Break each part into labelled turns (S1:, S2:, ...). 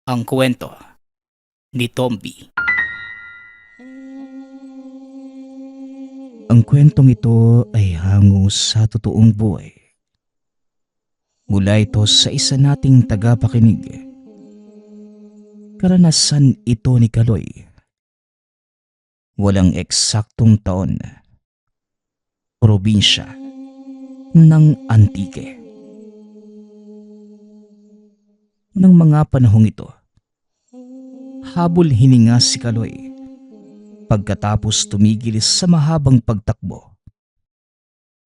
S1: Ang kwento ni Tomby.
S2: Ang kwentong ito ay hango sa totoong buhay. Mula ito sa isa nating tagapakinig. Karanasan ito ni Kaloy. Walang eksaktong taon. Probinsya ng Antique. Nang mga panahong ito, habol hininga si Kaloy. Pagkatapos tumigil sa mahabang pagtakbo,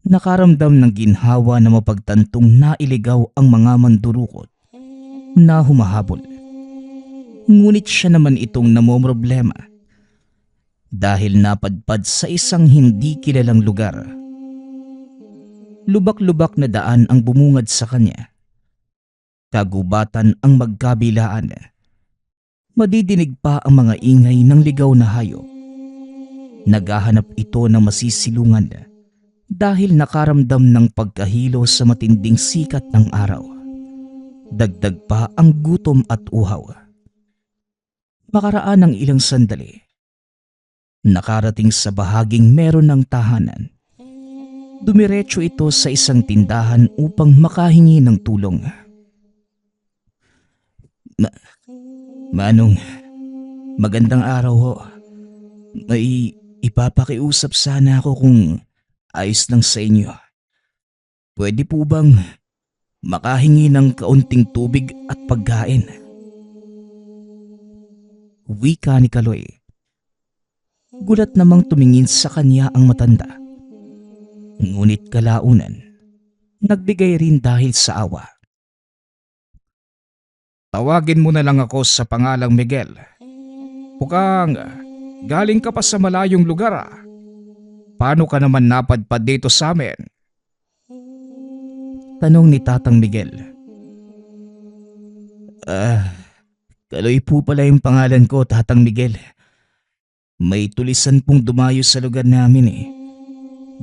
S2: nakaramdam ng ginhawa na mapagtantong nailigaw ang mga mandurukot na humahabol. Ngunit siya naman itong namomroblema dahil napadpad sa isang hindi kilalang lugar. Lubak-lubak na daan ang bumungad sa kanya. Kagubatan ang magkabilaan. Madidinig pa ang mga ingay ng ligaw na hayop. Naghahanap ito ng masisilungan dahil nakaramdam ng pagkahilo sa matinding sikat ng araw. Dagdag pa ang gutom at uhaw. Makaraan ng ilang sandali, nakarating sa bahaging meron ng tahanan. Dumiretso ito sa isang tindahan upang makahingi ng tulong. Manong, magandang araw ho. May ipapakiusap sana ako kung ayos lang sa inyo. Pwede po bang makahingi ng kaunting tubig at pagkain? Wika ni Kaloy. Gulat namang tumingin sa kanya ang matanda. Ngunit kalaunan, nagbigay rin dahil sa awa.
S3: Tawagin mo na lang ako sa pangalang Miguel. Mukhang galing ka pa sa malayong lugar ah. Paano ka naman napadpad dito sa amin?
S2: Tanong ni Tatang Miguel. Kaloy po pala yung pangalan ko, Tatang Miguel. May tulisan pong dumayo sa lugar namin eh.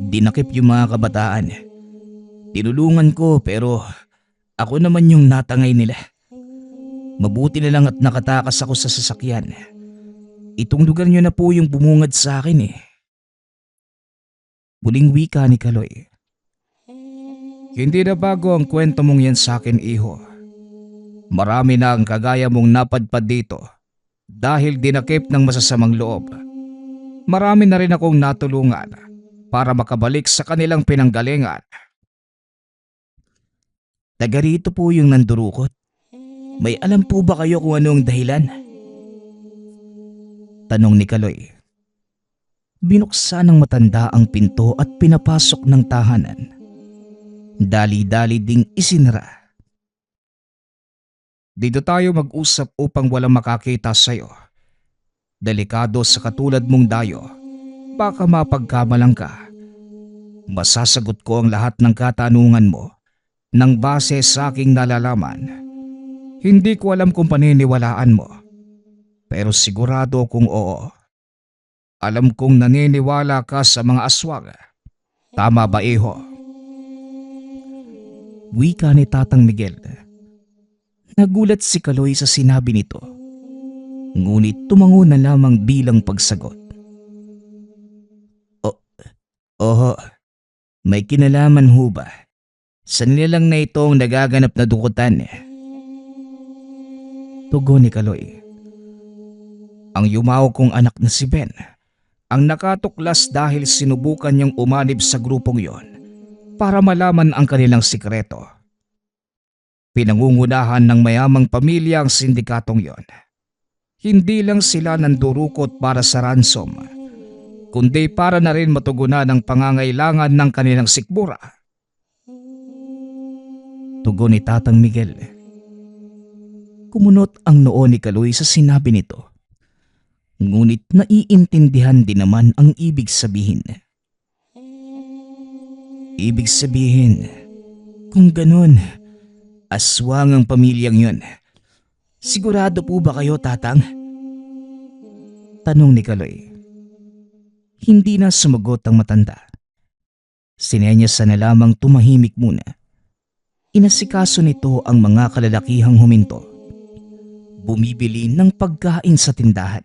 S2: Dinakip yung mga kabataan. Tinulungan ko pero ako naman yung natangay nila. Mabuti na lang at nakatakas ako sa sasakyan. Itong lugar nyo na po yung bumungad sa akin eh. Muling wika ni Kaloy.
S3: Hindi na bago ang kwento mong yan sa akin, iho. Marami na ang kagaya mong napadpad dito dahil dinakip ng masasamang loob. Marami na rin akong natulungan para makabalik sa kanilang pinanggalingan.
S2: Taga rito po yung nandurukot. May alam po ba kayo kung anong dahilan? Tanong ni Kaloy. Binuksan ng matanda ang pinto at pinapasok ng tahanan. Dali-dali ding isinara.
S3: Dito tayo mag-usap upang walang makakita sa'yo. Delikado sa katulad mong dayo. Baka mapagkamalang ka. Masasagot ko ang lahat ng katanungan mo nang base sa aking nalalaman. Hindi ko alam kung paniniwalaan mo. Pero sigurado kung oo. Alam kong naniniwala ka sa mga aswang. Tama ba, iho?
S2: Wika ni Tatang Miguel. Nagulat si Kaloy sa sinabi nito. Ngunit tumango na lamang bilang pagsagot. Oho, may kinalaman ho ba? Sa nilalang na ito ang nagaganap na dukutan. Tugon ni Kaloy.
S3: Ang yumao kong anak na si Ben ang nakatuklas dahil sinubukan niyang umanib sa grupong yon para malaman ang kanilang sikreto. Pinangungunahan ng mayamang pamilya ang sindikatong yon. Hindi lang sila nandurukot para sa ransom, kundi para na rin matugunan ang pangangailangan ng kanilang sikmura.
S2: Tugon ni Tatang Miguel. Kumunot ang noo ni Kaloy sa sinabi nito. Ngunit naiintindihan din naman ang ibig sabihin. Ibig sabihin, kung ganun, aswang ang pamilyang yun. Sigurado po ba kayo, Tatang? Tanong ni Kaloy. Hindi na sumagot ang matanda. Sinenyas na lamang tumahimik muna. Inasikaso nito ang mga kalalakihang huminto. bumibili ng pagkain sa tindahan.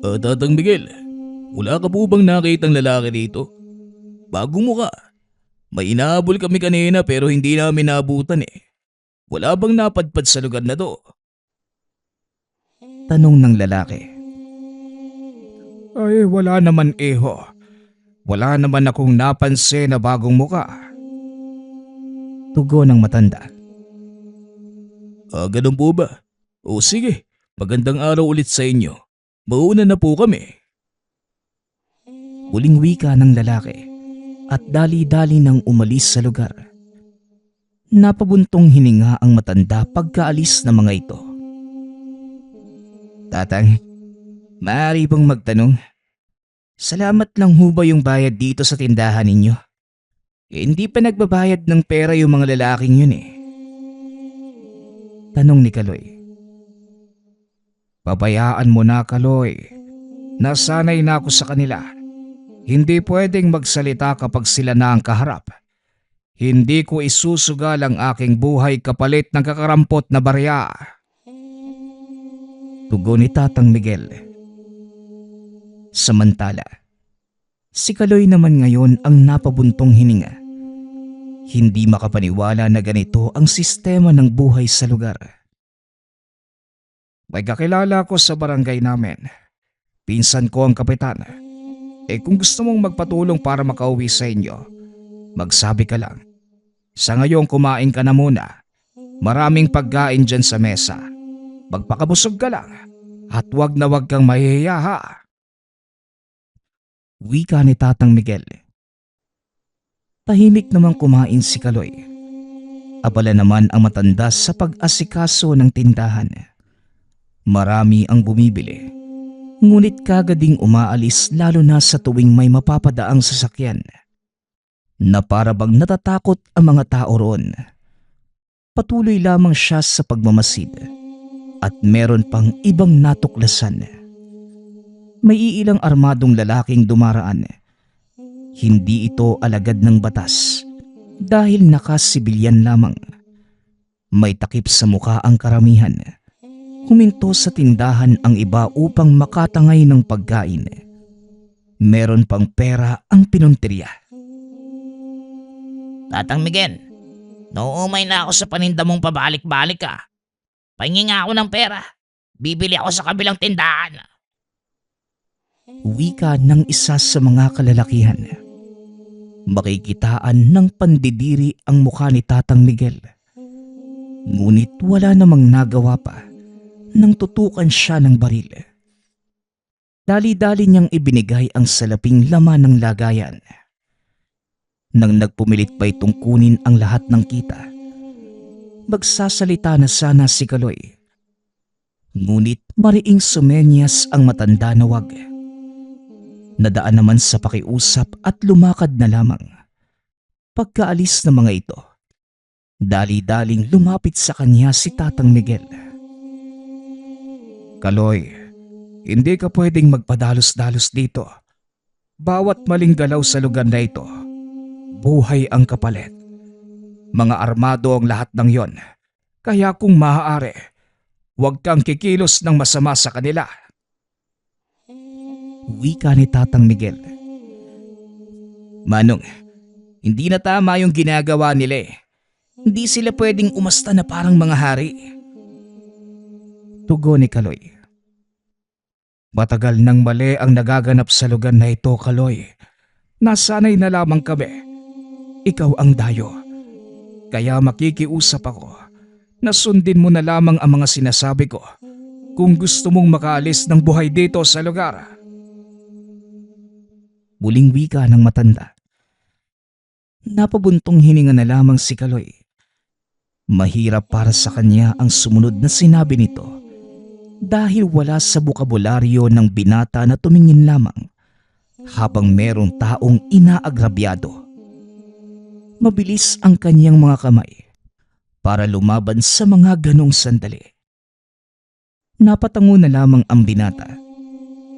S3: Tatang Miguel, wala ka po bang nakitang lalaki dito? Bagong muka. May inahabol kami kanina pero hindi namin naabutan eh. Wala bang napadpad sa lugar na to?
S2: Tanong ng lalaki.
S3: Ay, wala naman eho. Wala naman akong napansin na bagong muka.
S2: Tugon ng matanda.
S3: Ganun po ba? O sige, magandang araw ulit sa inyo. Mauna na po kami.
S2: Huling wika ng lalaki at dali-dali nang umalis sa lugar. Napabuntong hininga ang matanda pagkaalis ng mga ito. Tatang, maaari bang magtanong? Salamat lang ho ba yung bayad dito sa tindahan ninyo? Hindi pa nagbabayad ng pera yung mga lalaking yun eh. Tanong ni Kaloy.
S3: Pabayaan mo na, Kaloy. Nasanay na ako sa kanila. Hindi pwedeng magsalita kapag sila na ang kaharap. Hindi ko isusugal ang aking buhay kapalit ng kakarampot na barya.
S2: Tugon ni Tatang Miguel. Samantala, si Kaloy naman ngayon ang napabuntong hininga. Hindi makapaniwala na ganito ang sistema ng buhay sa lugar.
S3: May kakilala ko sa barangay namin. Pinsan ko ang kapitan. Kung gusto mong magpatulong para makauwi sa inyo, magsabi ka lang. Sa ngayon kumain ka na muna. Maraming pagkain dyan sa mesa. Magpakabusog ka lang at wag na wag kang mahihiya ha.
S2: Wika ni Tatang Miguel. Tahimik namang kumain si Kaloy. Abala naman ang matanda sa pag-asikaso ng tindahan. Marami ang bumibili, ngunit kagading umaalis lalo na sa tuwing may mapapadaang sasakyan. Na para bang natatakot ang mga tao roon. Patuloy lamang siya sa pagmamasid at meron pang ibang natuklasan. May iilang armadong lalaking dumaraan. Hindi ito alagad ng batas dahil nakasibilyan lamang. May takip sa mukha ang karamihan. Huminto sa tindahan ang iba upang makatangay ng pagkain. Meron pang pera ang pinunteriya.
S1: Tatang Miguel, nauumay na ako sa paninda mong pabalik-balik ka. Pahingi nga ako ng pera. Bibili ako sa kabilang tindahan.
S2: Wika ng isa sa mga kalalakihan. Makikitaan ng pandidiri ang mukha ni Tatang Miguel. Ngunit wala namang nagawa pa nang tutukan siya ng baril. Dali-dali niyang ibinigay ang salaping laman ng lagayan. Nang nagpumilit pa itong kunin ang lahat ng kita, magsasalita na sana si Kaloy. Ngunit mariing sumenyas ang matanda na wag. Nadaan naman sa pakiusap at lumakad na lamang. Pagkaalis ng mga ito, dali-daling lumapit sa kanya si Tatang Miguel.
S3: Kaloy, hindi ka pwedeng magpadalos-dalos dito. Bawat maling galaw sa lugar na ito, buhay ang kapalit. Mga armado ang lahat ng yon. Kaya kung maaari, huwag kang kikilos ng masama sa kanila.
S2: Wika ni Tatang Miguel. Manong, hindi na tama yung ginagawa nila eh. Hindi sila pwedeng umasta na parang mga hari. Tugon ni Kaloy.
S3: Matagal nang mali ang nagaganap sa lugar na ito, Kaloy. Nasanay na lamang kami. Ikaw ang dayo. Kaya makikiusap ako na sundin mo na lamang ang mga sinasabi ko kung gusto mong makaalis ng buhay dito sa lugar.
S2: Muling wika ng matanda. Napabuntong hininga na lamang si Kaloy. Mahirap para sa kanya ang sumunod na sinabi nito dahil wala sa bukabularyo ng binata na tumingin lamang habang merong taong inaagrabyado. Mabilis ang kanyang mga kamay para lumaban sa mga ganong sandali. Napatango na lamang ang binata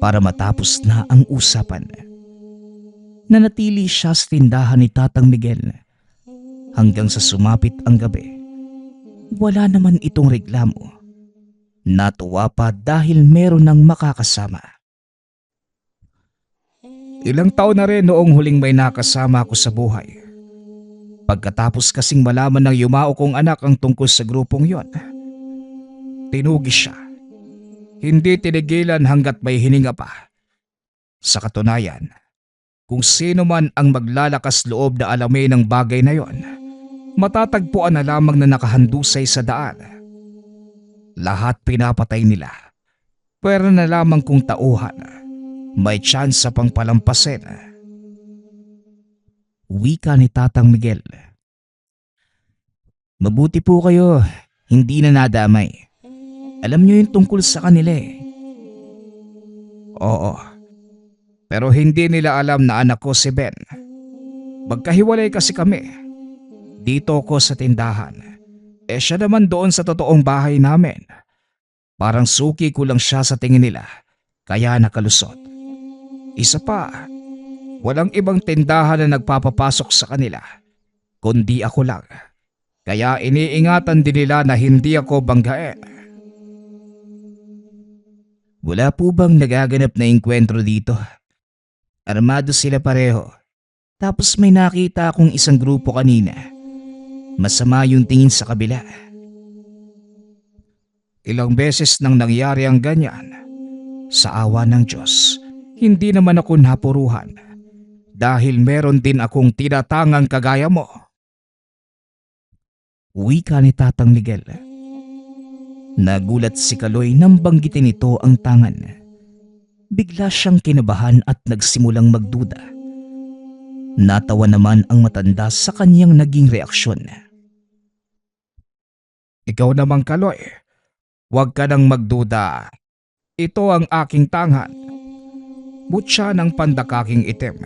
S2: para matapos na ang usapan. Nanatili siya sa tindahan ni Tatang Miguel hanggang sa sumapit ang gabi. Wala naman itong reklamo Natuwa pa dahil meron ng makakasama.
S3: Ilang taon na rin noong huling may nakasama ako sa buhay. Pagkatapos kasing malaman ng yumao kong anak ang tungkol sa grupong yon, tinugi siya. Hindi tinigilan hanggat may hininga pa. Sa katunayan, kung sino man ang maglalakas loob na alamin ang bagay na yon, matatagpuan na lamang na nakahandusay sa daan. Lahat pinapatay nila. Pwera na lamang kung tauhan, may tsansa pang palampasin.
S2: Wika ni Tatang Miguel. Mabuti po kayo, hindi na nadamay. Alam niyo yung tungkol sa kanila eh.
S3: Oo. Pero hindi nila alam na anak ko si Ben. Magkahiwalay kasi kami. Dito ko sa tindahan. Siya naman doon sa totoong bahay namin. Parang suki ko lang siya sa tingin nila, kaya nakalusot. Isa pa, walang ibang tindahan na nagpapapasok sa kanila, kundi ako lang. Kaya iniingatan din nila na hindi ako banggain.
S2: Wala po bang nagaganap na engkwentro dito? Armado sila pareho. Tapos may nakita akong isang grupo kanina. Masama yung tingin sa kabila.
S3: Ilang beses nang nangyari ang ganyan. Sa awa ng Diyos, hindi naman ako napuruhan. Dahil meron din akong tinatangang kagaya mo.
S2: Wika ni Tatang Miguel. Nagulat si Kaloy nang banggitin ito ang tangan. Bigla siyang kinabahan at nagsimulang magduda. Natawa naman ang matanda sa kanyang naging reaksyon.
S3: Ikaw naman, Kaloy, huwag ka nang magduda. Ito ang aking tangan. Butya ng pandakaking itim.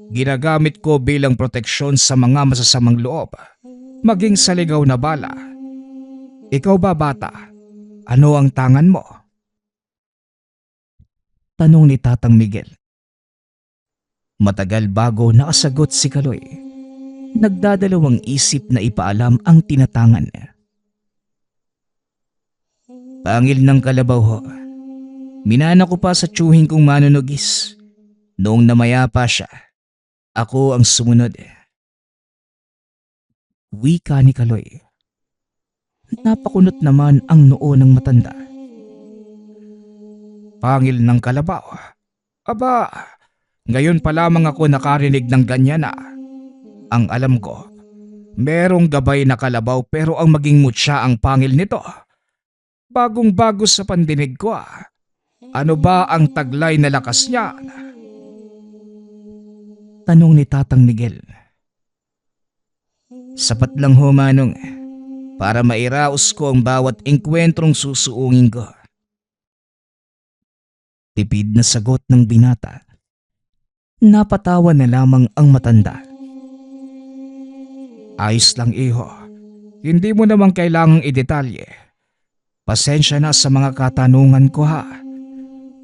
S3: Ginagamit ko bilang proteksyon sa mga masasamang loob, maging sa ligaw na bala. Ikaw ba, bata? Ano ang tangan mo?
S2: Tanong ni Tatang Miguel. Matagal bago nakasagot si Kaloy. Nagdadalawang isip na ipaalam ang tinatangan. Pangil ng kalabaw ho. Minana ko pa sa tiyuhin kong manunugis. Noong namaya pa siya, ako ang sumunod. Wika ni Kaloy. Napakunot naman ang noo ng matanda.
S3: Pangil ng kalabaw? Aba, ngayon pa lamang ako nakarinig ng ganyan na. Ang alam ko, merong gabay na kalabaw pero ang maging mutya ang pangil nito. Bagong bago sa pandinig ko ah. Ano ba ang taglay na lakas niya?
S2: Tanong ni Tatang Miguel. Sapat lang ho, Manong, para mairaos ko ang bawat engkwentrong susuungin ko. Tipid na sagot ng binata. Napatawa na lamang ang matanda.
S3: Ayos lang, iho. Hindi mo naman kailangang idetalye. Pasensya na sa mga katanungan ko ha.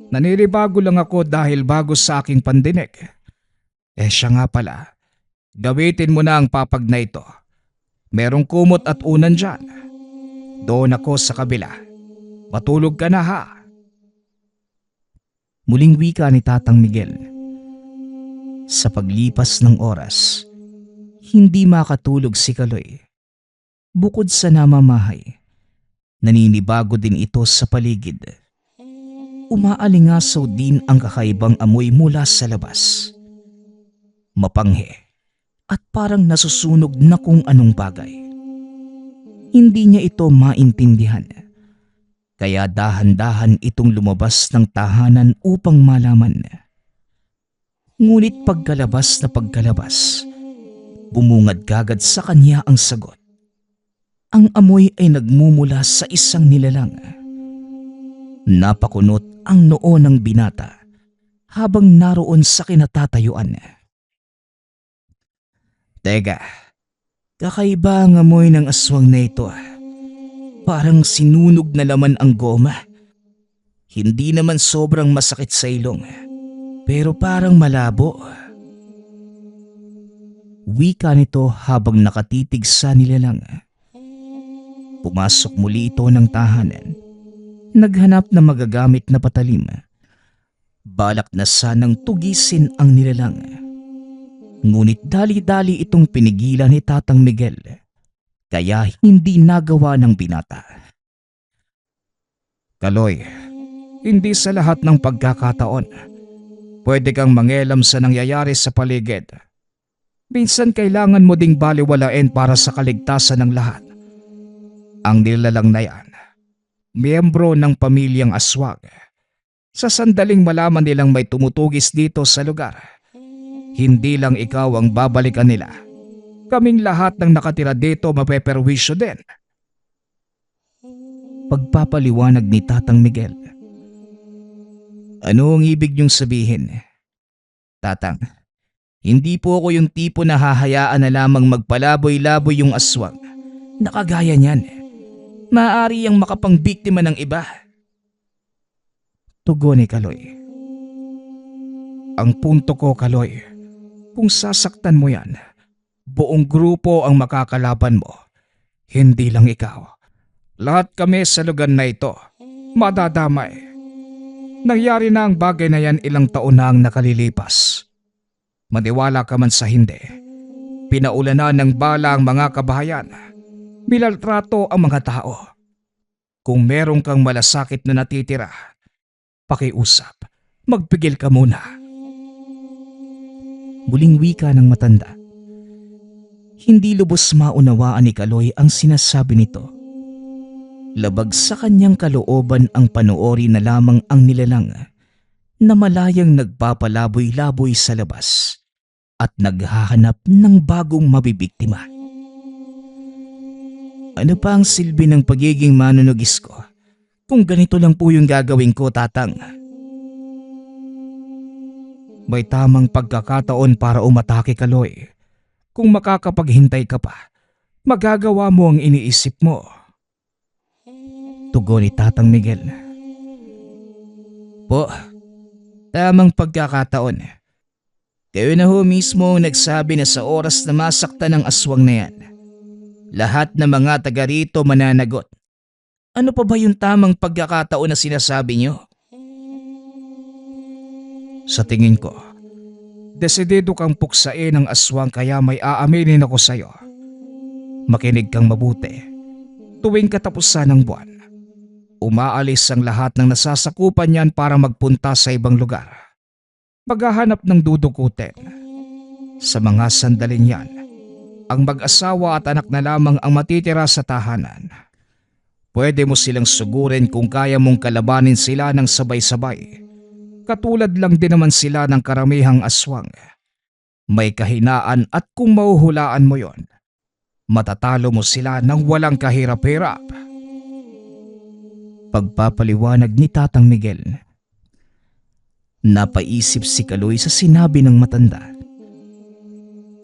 S3: Naninibago lang ako dahil bago sa aking pandinig. Siya nga pala, gamitin mo na ang papag na ito. Merong kumot at unan dyan. Doon ako sa kabila. Matulog ka na ha.
S2: Muling wika ni Tatang Miguel. Sa paglipas ng oras, hindi makatulog si Kaloy. Bukod sa namamahay, naninibago din ito sa paligid. Umaalingasaw din ang kakaibang amoy mula sa labas. Mapanghe at parang nasusunog na kung anong bagay. Hindi niya ito maintindihan. Kaya dahan-dahan itong lumabas ng tahanan upang malaman. Ngunit pagkalabas na pagkalabas, bumungad kagad sa kanya ang sagot. Ang amoy ay nagmumula sa isang nilalang. Napakunot ang noo ng binata habang naroon sa kinatatayuan. Teka, kakaiba ang amoy ng aswang na ito. Parang sinunog na laman ang goma. Hindi naman sobrang masakit sa ilong, pero parang malabo. Wika nito habang nakatitig sa nilalang. Pumasok muli ito ng tahanan Naghanap na magagamit na patalim. Balak na sanang tugisin ang nilalang. Ngunit dali-dali itong pinigilan ni Tatang Miguel. Kaya hindi nagawa ng binata.
S3: Kaloy, hindi sa lahat ng pagkakataon pwede kang mangelam sa nangyayari sa paligid. Minsan kailangan mo ding baliwalain para sa kaligtasan ng lahat. Ang nilalang na yan, miyembro ng pamilyang aswang. Sa sandaling malaman nilang may tumutugis dito sa lugar, hindi lang ikaw ang babalikan nila. Kaming lahat ng nakatira dito mapeperwisyo din.
S2: Pagpapaliwanag ni Tatang Miguel. Ano ang ibig niyong sabihin? Tatang, hindi po ako yung tipo na hahayaan na lamang magpalaboy-laboy yung aswang. Nakagaya niyan. Maaari yang makapangbiktima ng iba. Tugon ni Kaloy.
S3: Ang punto ko, Kaloy, kung sasaktan mo yan, buong grupo ang makakalaban mo. Hindi lang ikaw. Lahat kami sa lugar na ito, madadamay. Nangyari na ang bagay na yan ilang taon na ang nakalilipas. Maniwala ka man sa hindi, pinaulanan ng bala ang mga kabahayan. Milaltrato ang mga tao. Kung meron kang malasakit na natitira, pakiusap, magpigil ka muna.
S2: Muling wika ng matanda. Hindi lubos maunawaan ni Kaloy ang sinasabi nito. Labag sa kanyang kalooban ang panoorin na lamang ang nilalang na malayang nagpapalaboy-laboy sa labas at naghahanap ng bagong mabibiktima. Ano pa ang silbi ng pagiging manunugis ko kung ganito lang po yung gagawin ko, Tatang?
S3: May tamang pagkakataon para umatake, Kaloy. Kung makakapaghintay ka pa, magagawa mo ang iniisip mo.
S2: Tugon ni Tatang Miguel. Po, tamang pagkakataon. Kayo na ho mismo ang nagsabi na sa oras na masaktan ng aswang na yan, lahat ng mga taga rito mananagot. Ano pa ba yung tamang pagkakataon na sinasabi niyo?
S3: Sa tingin ko, desidido kang puksain ng aswang kaya may aaminin ako sa'yo. Makinig kang mabuti. Tuwing katapusan ng buwan, umaalis ang lahat ng nasasakupan niyan para magpunta sa ibang lugar. Maghahanap ng dudukutin. Sa mga sandaling yan, ang mag-asawa at anak na lamang ang matitira sa tahanan. Pwede mo silang sugurin kung kaya mong kalabanin sila ng sabay-sabay. Katulad lang din naman sila ng karamihang aswang. May kahinaan at kung mahuhulaan mo yon, matatalo mo sila ng walang kahirap-hirap.
S2: Pagpapaliwanag ni Tatang Miguel. Napaisip si Kaloy sa sinabi ng matanda.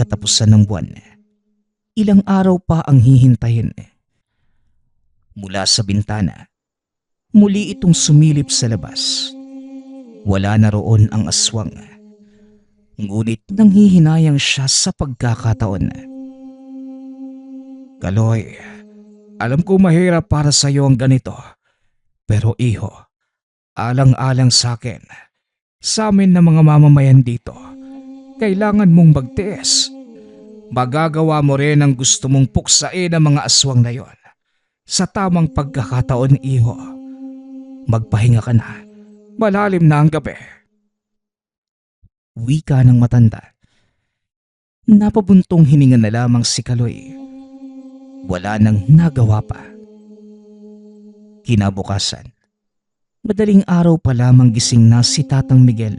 S2: Katapusan ng buwan, ilang araw pa ang hihintayin. Mula sa bintana, muli itong sumilip sa labas. Wala na roon ang aswang. Ngunit nanghihinayang siya sa pagkakataon.
S3: Kaloy, alam ko mahirap para sa iyo ang ganito. Pero iho, alang-alang sa akin, sa amin na mga mamamayan dito, kailangan mong magtiis. Magagawa mo rin ang gusto mong puksain ang mga aswang na yon. Sa tamang pagkakataon, iho, magpahinga ka na. Malalim na ang gabi.
S2: Wika ng matanda. Napabuntong hininga na lamang si Kaloy. Wala nang nagawa pa. Kinabukasan, madaling araw pa lamang gising na si Tatang Miguel.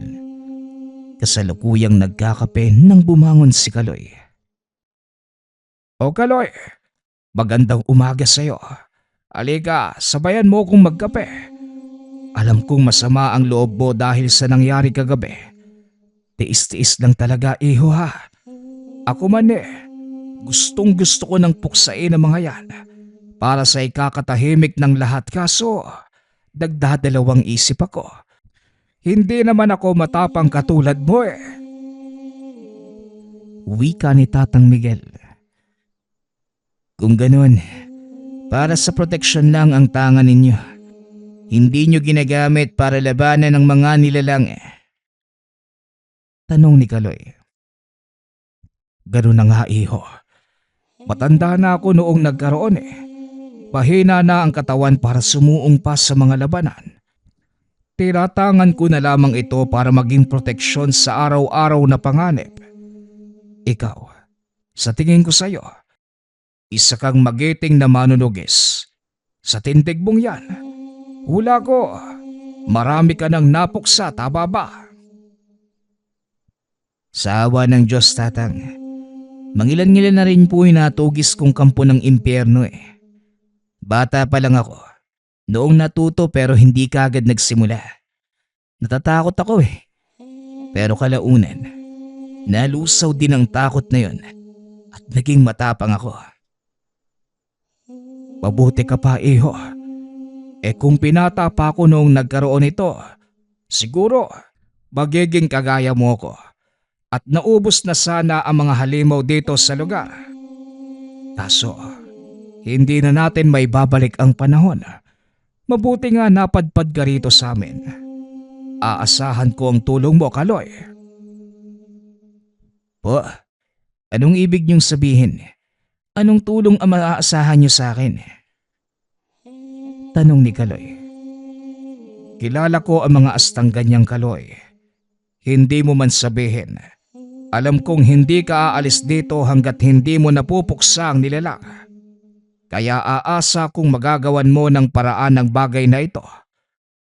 S2: Kasalukuyang nagkakape nang bumangon si Kaloy.
S3: O Kaloy, magandang umaga sa iyo. Halika, sabayan mo kong magkape. Alam kong masama ang loob mo dahil sa nangyari kagabi. Tiis-tiis lang talaga, iho ha. Ako man gustong gusto ko ng puksain ang mga yan para sa ikakatahimik ng lahat, kaso nagdadalawang isip ako. Hindi naman ako matapang katulad mo
S2: Wika ni Tatang Miguel. Kung ganun, para sa proteksyon lang ang tangan ninyo, hindi nyo ginagamit para labanan ng mga nilalang Tanong ni Kaloy.
S3: Ganun na nga iho. Matanda na ako noong nagkaroon Mahina na ang katawan para sumuong pa sa mga labanan. Tinatangan ko na lamang ito para maging proteksyon sa araw-araw na panganib. Ikaw, sa tingin ko sa'yo, isa kang magiting na manunugis. Sa tindig mong yan, hula ko, marami ka nang napuksa, tama ba?
S2: Sa awa ng Diyos, Tatang, mangilan-ngilan na rin po yung natugis kong kampo ng impyerno Bata pa lang ako. Noong natuto pero hindi kaagad nagsimula. Natatakot ako Pero kalaunan, nalusaw din ang takot na yon at naging matapang ako.
S3: Mabuti ka pa iho. Kung pinata pa ako noong nagkaroon ito, siguro magiging kagaya mo ko at naubos na sana ang mga halimaw dito sa lugar. Kaso, hindi na natin may babalik ang panahon. Mabuti nga napadpad ka rito sa amin. Aasahan ko ang tulong mo, Kaloy.
S2: Po, anong ibig niyong sabihin? Anong tulong ang maaasahan niyo sa akin? Tanong ni Kaloy.
S3: Kilala ko ang mga astang ganyang, Kaloy. Hindi mo man sabihin. Alam kong hindi ka aalis dito hanggat hindi mo napupuksa ang nilalang. Kaya aasa kong magagawan mo ng paraan ng bagay na ito.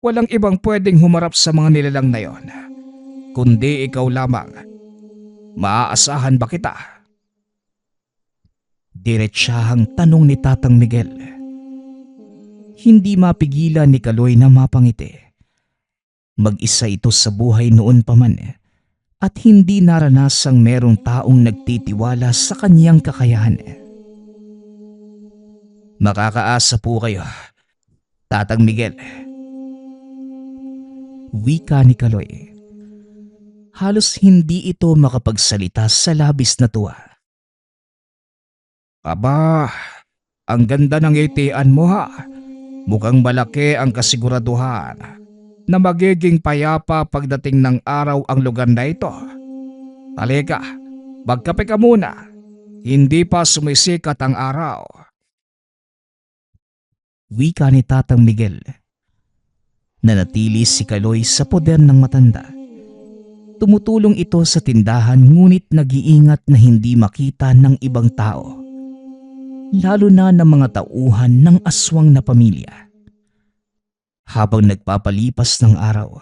S3: Walang ibang pwedeng humarap sa mga nilalang na yon, kundi ikaw lamang. Maaasahan ba kita?
S2: Diretsahang tanong ni Tatang Miguel. Hindi mapigilan ni Kaloy na mapangiti. Mag-isa ito sa buhay noon pa man at hindi naranasang merong taong nagtitiwala sa kanyang kakayahan. Makakaasa po kayo, Tatang Miguel. Wika ni Kaloy. Halos hindi ito makapagsalita sa labis na tuwa.
S3: Aba, ang ganda ng itian mo ha. Mukhang malaki ang kasiguraduhan na magiging payapa pagdating ng araw ang lugar na ito. Halika, magkape ka muna. Hindi pa sumisikat ang araw.
S2: Wika ni Tatang Miguel. Nanatili si Kaloy sa poder ng matanda. Tumutulong ito sa tindahan ngunit nag-iingat na hindi makita ng ibang tao. Lalo na ng mga tauhan ng aswang na pamilya. Habang nagpapalipas ng araw,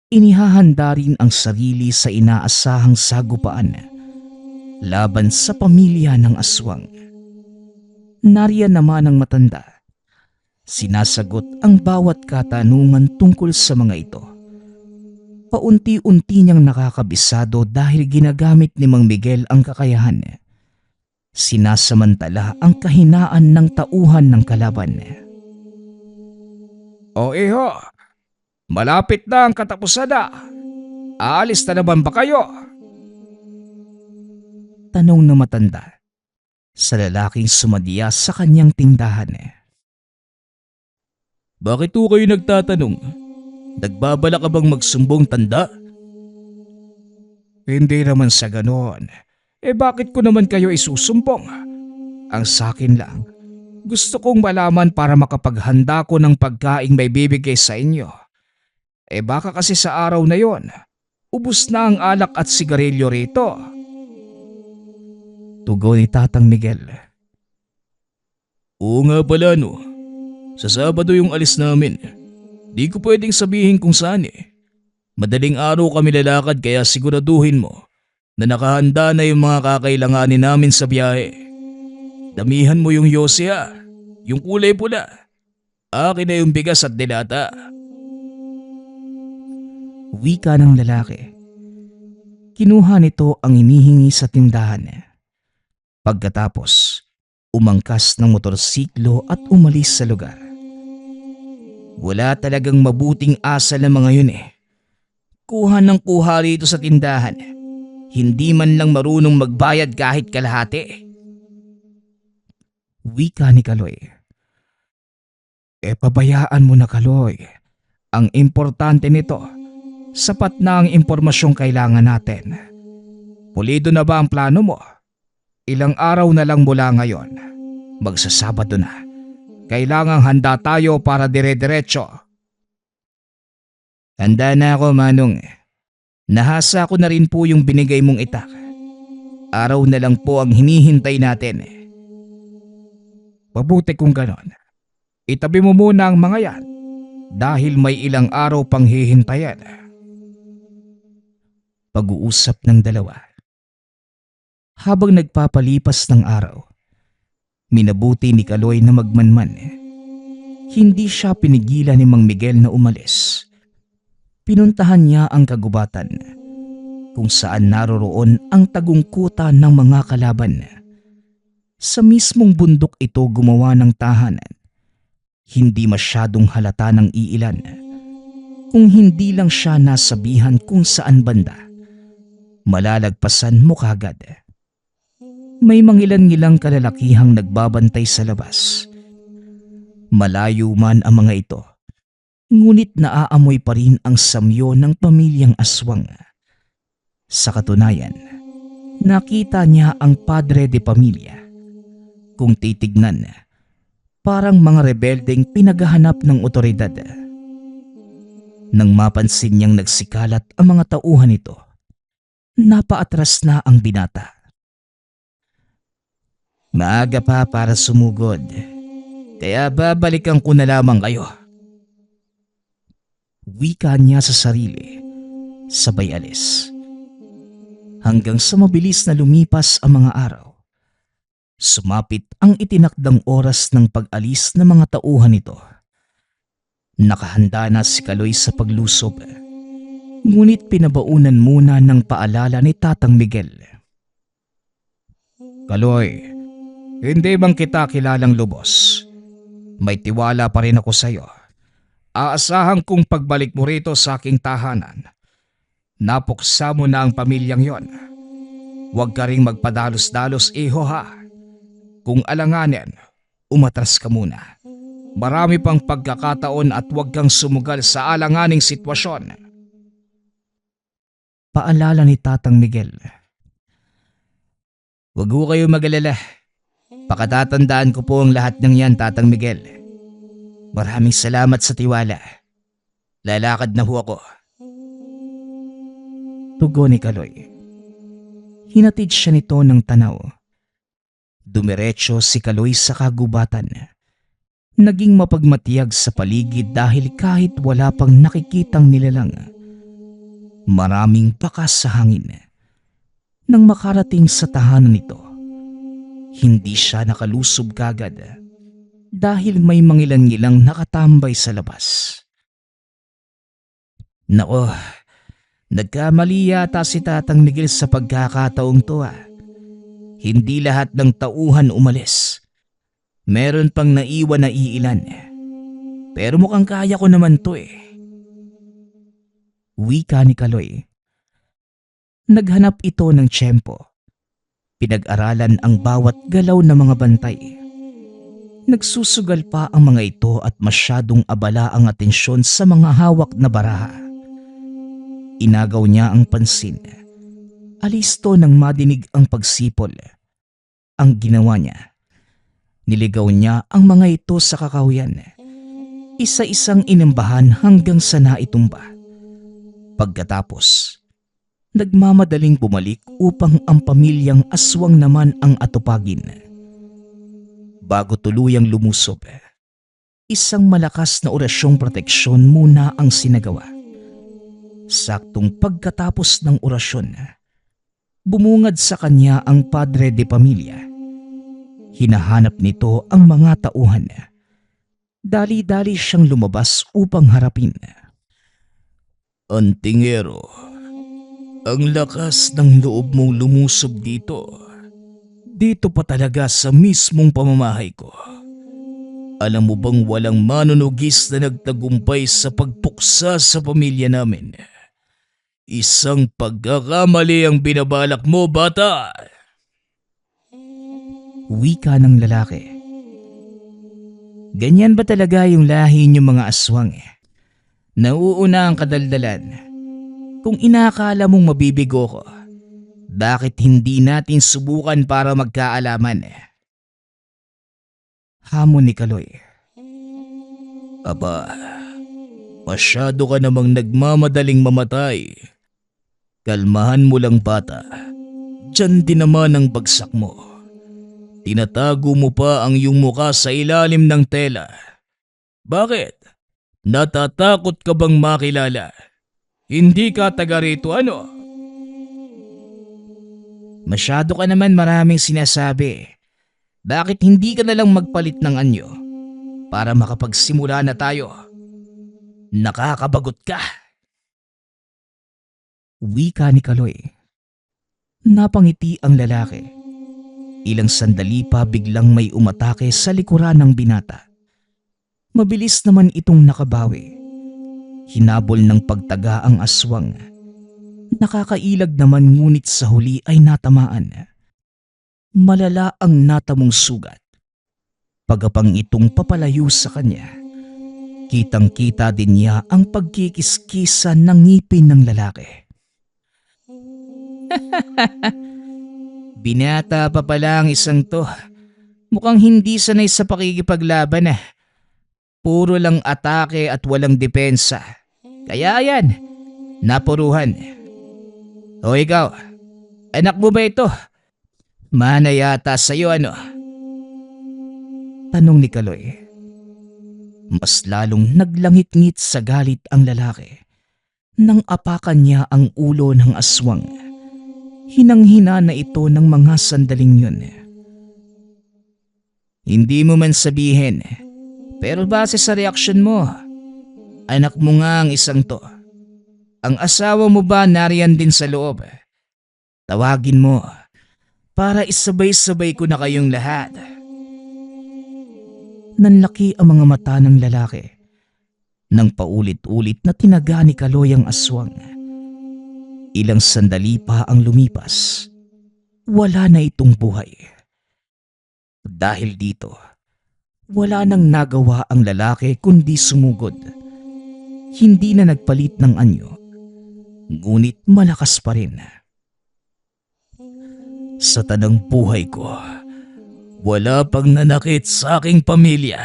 S2: inihahanda rin ang sarili sa inaasahang sagupaan laban sa pamilya ng aswang. Nariyan naman ang matanda. Sinasagot ang bawat katanungan tungkol sa mga ito. Paunti-unti niyang nakakabisado dahil ginagamit ni Mang Miguel ang kakayahan. Sinasamantala ang kahinaan ng tauhan ng kalaban.
S3: O iho, malapit na ang katapusan na. Aalis na naman ba kayo?
S2: Tanong ng matanda sa lalaking sumadiya sa kanyang tindahan.
S3: Bakit po kayo nagtatanong? Nagbabala ka bang magsumbong, tanda? Hindi naman sa ganon. Bakit ko naman kayo isusumbong? Ang sakin lang, gusto kong malaman para makapaghanda ko ng pagkaing may bibigay sa inyo. Baka kasi sa araw na yon, ubus na ang alak at sigarilyo rito.
S2: Tugon ni Tatang Miguel.
S3: Oo nga pala no. Sa Sabado yung alis namin. Di ko pwedeng sabihin kung saan Madaling araw kami lalakad kaya siguraduhin mo na nakahanda na yung mga kakailanganin namin sa biyahe. Damihan mo yung yose yung kulay pula. Akin na yung bigas at dilata.
S2: Wika ng lalaki. Kinuha nito ang inihingi sa tindahan. Pagkatapos, umangkas ng motorsiklo at umalis sa lugar. Wala talagang mabuting asal ng mga yun Kuha ng kuha rito sa tindahan. Hindi man lang marunong magbayad kahit kalahati. Wika ni Kaloy.
S3: Pabayaan mo na, Kaloy. Ang importante nito, sapat na ang impormasyong kailangan natin. Pulido na ba ang plano mo? Ilang araw na lang mula ngayon. Magsasabado na. Kailangang handa tayo para dire-diretso.
S2: Handa na ako, Manong. Nahasa ko na rin po yung binigay mong itak. Araw na lang po ang hinihintay natin.
S3: Mabuti kung ganon. Itabi mo muna ang mga yan dahil may ilang araw pang hihintayan.
S2: Pag-uusap ng dalawa. Habang nagpapalipas ng araw, minabuti ni Kaloy na magmanman. Hindi siya pinigilan ni Mang Miguel na umalis. Pinuntahan niya ang kagubatan kung saan naroroon ang tagungkutan ng mga kalaban. Sa mismong bundok ito gumawa ng tahanan. Hindi masyadong halata ng iilan. Kung hindi lang siya nasabihan kung saan banda, malalagpasan mo kagad. May mangilan-ngilang kalalakihang nagbabantay sa labas. Malayo man ang mga ito, ngunit naaamoy pa rin ang samyo ng pamilyang aswang. Sa katunayan, nakita niya ang padre de pamilya. Kung titignan, parang mga rebeldeng pinaghahanap ng otoridad. Nang mapansin niyang nagsikalat ang mga tauhan nito, napaatras na ang binata. Maaga pa para sumugod, kaya babalikan ko na lamang kayo. Wika niya sa sarili, sabay alis. Hanggang sa mabilis na lumipas ang mga araw, sumapit ang itinakdang oras ng pag-alis ng mga tauhan nito. Nakahanda na si Kaloy sa paglusob, ngunit pinabaunan muna ng paalala ni Tatang Miguel.
S3: Kaloy, hindi bang kita kilalang lubos? May tiwala pa rin ako sa iyo. Aasahan kong pagbalik mo rito sa aking tahanan, napuksa mo na ang pamilyang yon. Huwag ka ring magpadalos-dalos, iho ha. Kung alanganin, umatras ka muna. Marami pang pagkakataon at huwag kang sumugal sa alanganing sitwasyon.
S2: Paalala ni Tatang Miguel. Huwag ho kayo mag-alala. Pakatatandaan ko po ang lahat ng yan, Tatang Miguel. Maraming salamat sa tiwala. Lalakad na ho ako. Tugon ni Kaloy. Hinatid siya nito ng tanaw. Dumiretso si Kaloy sa kagubatan. Naging mapagmatiyag sa paligid dahil kahit wala pang nakikitang nilalang, maraming bakas sa hangin. Nang makarating sa tahanan nito, hindi siya nakalusob kagad dahil may mangilan-ngilang nakatambay sa labas. Nako, nagkamali yata si Tatang Miguel sa pagkakataong to. Hindi lahat ng tauhan umalis. Meron pang naiwan na iilan. Pero mukhang kaya ko naman to Wika ni Kaloy. Naghanap ito ng tiyempo. Pinag-aralan ang bawat galaw ng mga bantay. Nagsusugal pa ang mga ito at masyadong abala ang atensyon sa mga hawak na baraha. Inagaw niya ang pansin. Alisto nang madinig ang pagsipol. Ang ginawa niya, niligaw niya ang mga ito sa kakahuyan. Isa-isang inimbahan hanggang sa naitumba. Pagkatapos, nagmamadaling bumalik upang ang pamilyang aswang naman ang atupagin. Bago tuluyang lumusob, isang malakas na orasyong proteksyon muna ang sinagawa. Saktong pagkatapos ng orasyon, bumungad sa kanya ang padre de pamilya. Hinahanap nito ang mga tauhan. Dali-dali siyang lumabas upang harapin. Antingero, ang lakas ng loob mong lumusob dito. Dito pa talaga sa mismong pamamahay ko. Alam mo bang walang manunugis na nagtagumpay sa pagpuksa sa pamilya namin? Isang pagkakamali ang binabalak mo, bata! Wika ng lalaki. Ganyan ba talaga yung lahi niyong mga aswang eh? Nauuna ang kadaldalan. Kung inakala mong mabibigo ko, bakit hindi natin subukan para magkaalaman? Hamon ni Kaloy. Aba, masyado ka namang nagmamadaling mamatay. Kalmahan mo lang bata. Diyan din naman ang bagsak mo. Tinatago mo pa ang iyong muka sa ilalim ng tela. Bakit? Natatakot ka bang makilala? Hindi ka taga rito ano? Masyado ka naman maraming sinasabi. Bakit hindi ka nalang magpalit ng anyo para makapagsimula na tayo? Nakakabagot ka. Wika ni Kaloy. Napangiti ang lalaki. Ilang sandali pa biglang may umatake sa likuran ng binata. Mabilis naman itong nakabawi. Hinabol ng pagtaga ang aswang. Nakakailag naman ngunit sa huli ay natamaan. Malala ang natamong sugat. Pagapang itong papalayo sa kanya, kitang-kita din niya ang pagkikiskisan ng ngipin ng lalaki. Binata pa pala ang isang to. Mukhang hindi sanay sa pakikipaglaban . Puro lang atake at walang depensa. Kaya yan, napuruhan. O ikaw, anak mo ba ito? Mana yata sa'yo ano? Tanong ni Kaloy. Mas lalong naglangit-ngit sa galit ang lalaki nang apakan niya ang ulo ng aswang. Hinang-hina na ito ng mga sandaling yun. Hindi mo man sabihin, pero base sa reaksyon mo, anak mo nga ang isang to. Ang asawa mo ba nariyan din sa loob? Tawagin mo para isabay-sabay ko na kayong lahat. Nanlaki ang mga mata ng lalaki nang paulit-ulit na tinaga ni Kaloy ang aswang. Ilang sandali pa ang lumipas. Wala na itong buhay. Dahil dito, wala nang nagawa ang lalaki kundi sumugod. Hindi na nagpalit ng anyo, ngunit malakas pa rin. Sa tanang buhay ko, wala pang nanakit sa aking pamilya.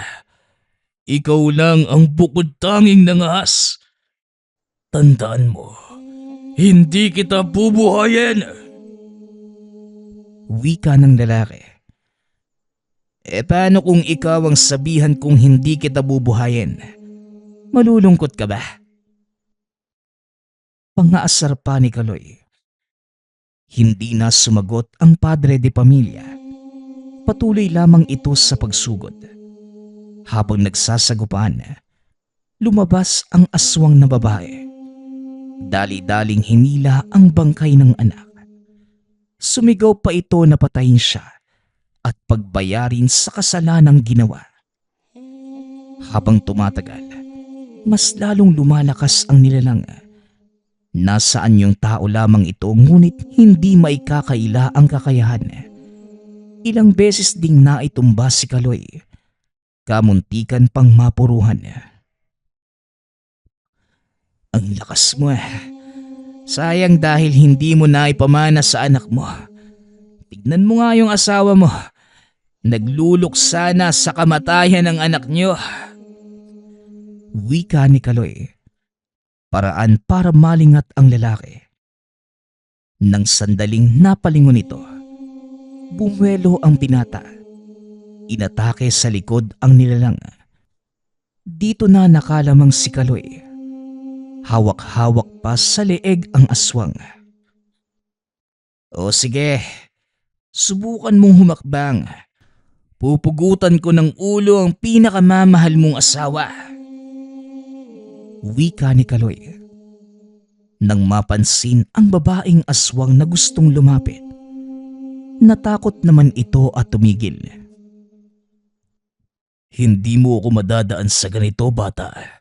S2: Ikaw lang ang bukod tanging nangahas. Tandaan mo, hindi kita bubuhayin. Wika ng lalaki. Paano kung ikaw ang sabihan kung hindi kita bubuhayin? Malulungkot ka ba? Pangaasar pa ni Kaloy. Hindi na sumagot ang padre de pamilya. Patuloy lamang ito sa pagsugod. Habang nagsasagupaan, lumabas ang aswang na babae. Dali-daling hinila ang bangkay ng anak. Sumigaw pa ito na patayin siya at pagbayarin sa kasalanang ginawa. Habang tumatagal, mas lalong lumalakas ang nilalang. Nasaan yung tao lamang ito ngunit hindi maikakaila ang kakayahan. Ilang beses ding naitumba si Kaloy. Kamuntikan pang mapuruhan. Ang lakas mo . Sayang dahil hindi mo na ipamana sa anak mo. Tignan mo nga yung asawa mo. Nagluluksa na sa kamatayan ng anak niyo. Wika ni Kaloy. Paraan para malingat ang lalaki. Nang sandaling napalingon ito, bumuelo ang binata. Inatake sa likod ang nilalang. Dito na nakalamang si Kaloy. Hawak-hawak pa sa leeg ang aswang. O sige, subukan mong humakbang. Pupugutan ko ng ulo ang pinakamamahal mong asawa. Wika ni Kaloy. Nang mapansin ang babaeng aswang na gustong lumapit, natakot naman ito at tumigil. Hindi mo ako madadaan sa ganito, bata.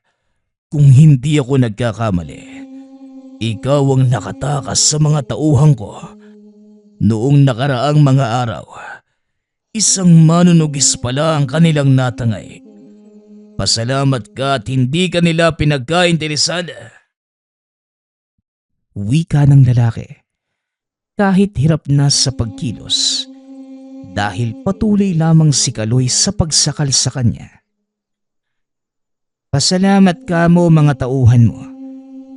S2: Kung hindi ako nagkakamali, ikaw ang nakatakas sa mga tauhan ko noong nakaraang mga araw. Isang manunugis pala ang kanilang natangay. Pasalamat ka at hindi ka nila pinagkainteresan. Wika ng lalaki. Kahit hirap na sa pagkilos, dahil patuloy lamang si Kaloy sa pagsakal sa kanya. Pasalamat ka mo mga tauhan mo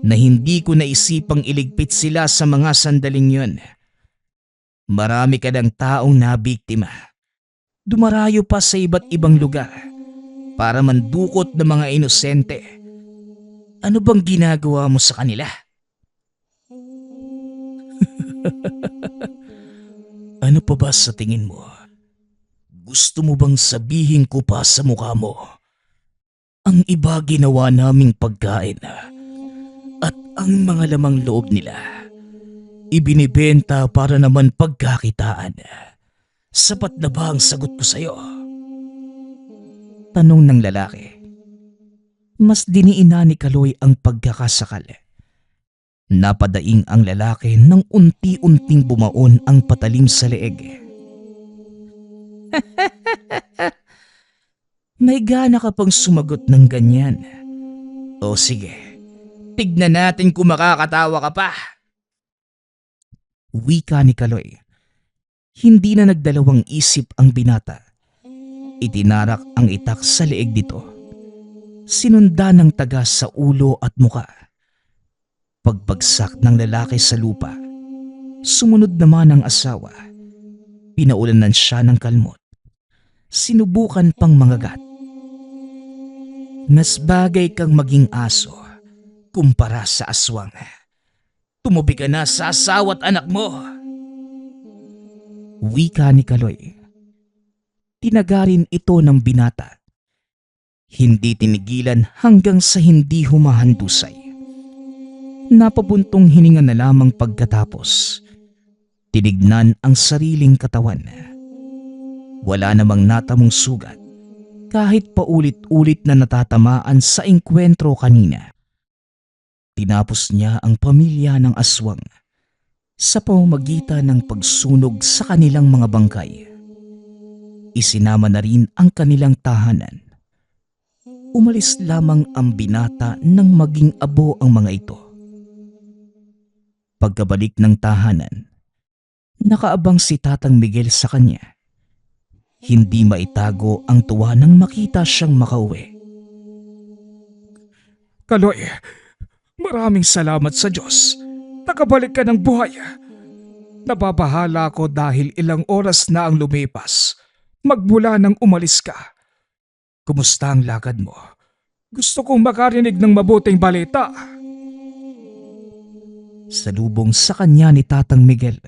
S2: na hindi ko naisipang iligpit sila sa mga sandaling yon. Marami ka ng taong nabiktima. Dumarayo pa sa iba't ibang lugar para mandukot ng mga inosente. Ano bang ginagawa mo sa kanila? Ano pa ba sa tingin mo? Gusto mo bang sabihin ko pa sa mukha mo? Ang iba ginawa naming pagkain at ang mga lamang loob nila ibinibenta para naman pagkakitaan. Sapat na ba ang sagot ko sa'yo? Tanong ng lalaki. Mas diniina ni Kaloy ang pagkakasakal. Napadaing ang lalaki nang unti-unting bumaon ang patalim sa leeg. May gana ka pang sumagot ng ganyan. O sige, tignan natin kung makakatawa ka pa. Wika ni Kaloy. Hindi na nagdalawang isip ang binata. Itinarak ang itak sa leeg nito. Sinunda ng taga sa ulo at muka. Pagbagsak ng lalaki sa lupa, sumunod naman ang asawa. Pinaulanan siya ng kalmot. Sinubukan pang mangagat. Mas bagay kang maging aso kumpara sa aswang. Tumubi ka na sa asawa at anak mo. Wika ni Kaloy. Tinagarin ito ng binata. Hindi tinigilan hanggang sa hindi humahandusay. Napabuntong hininga na lamang pagkatapos. Tinignan ang sariling katawan. Wala namang natamong sugat kahit paulit-ulit na natatamaan sa engkwentro kanina. Tinapos niya ang pamilya ng aswang sa pamamagitan ng pagsunog sa kanilang mga bangkay. Isinama na rin ang kanilang tahanan. Umalis lamang ang binata nang maging abo ang mga ito. Pagkabalik ng tahanan, nakaabang si Tatang Miguel sa kanya. Hindi maitago ang tuwa nang makita siyang makauwi.
S3: Kaloy, maraming salamat sa Diyos. Nakabalik ka ng buhay. Nababahala ko dahil ilang oras na ang lumipas magmula nang umalis ka. Kumusta ang lakad mo? Gusto kong makarinig ng mabuting balita.
S2: Salubong sa kanya ni Tatang Miguel.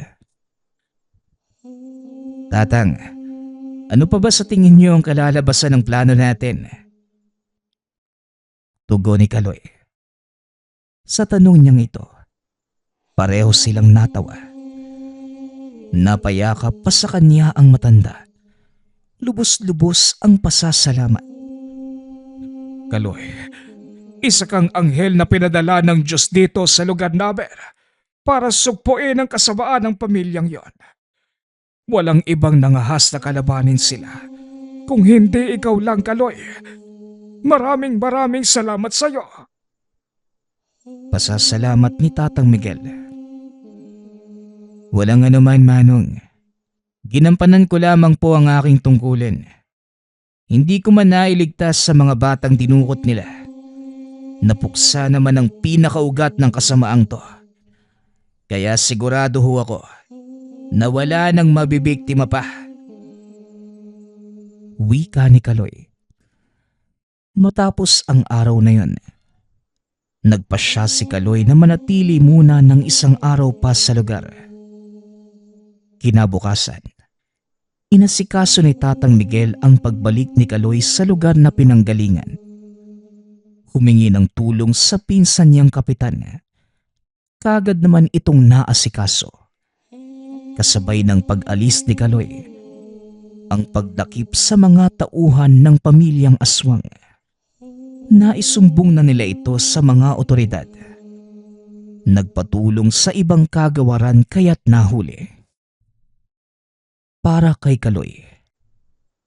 S2: Tatang, ano pa ba sa tingin niyo ang kalalabasan ng plano natin? Tugon ni Kaloy. Sa tanong niyang ito, pareho silang natawa. Napayakap pa sa kanya ang matanda. Lubos-lubos ang pasasalamat.
S3: Kaloy, isa kang anghel na pinadala ng Diyos dito sa lugar namin para sugpuin ang kasamaan ng pamilyang yon. Walang ibang nangahas na kalabanin sila. Kung hindi ikaw lang, Kaloy. Maraming salamat sa iyo.
S2: Pasasalamat ni Tatang Miguel. Walang anuman, Manong. Ginampanan ko lamang po ang aking tungkulin. Hindi ko man nailigtas sa mga batang dinukot nila. Napuksa naman ang pinakaugat ng kasamaang to. Kaya sigurado ho ako na wala nang mabibiktima pa. Wika ni Kaloy. Matapos ang araw na yon, nagpasya si Kaloy na manatili muna ng isang araw pa sa lugar. Kinabukasan, inasikaso ni Tatang Miguel ang pagbalik ni Kaloy sa lugar na pinanggalingan. Humingi ng tulong sa pinsan niyang kapitan. Kaagad naman itong naasikaso. Kasabay ng pag-alis ni Kaloy, ang pagdakip sa mga tauhan ng pamilyang aswang. Naisumbong na nila ito sa mga otoridad. Nagpatulong sa ibang kagawaran kaya't nahuli. Para kay Kaloy,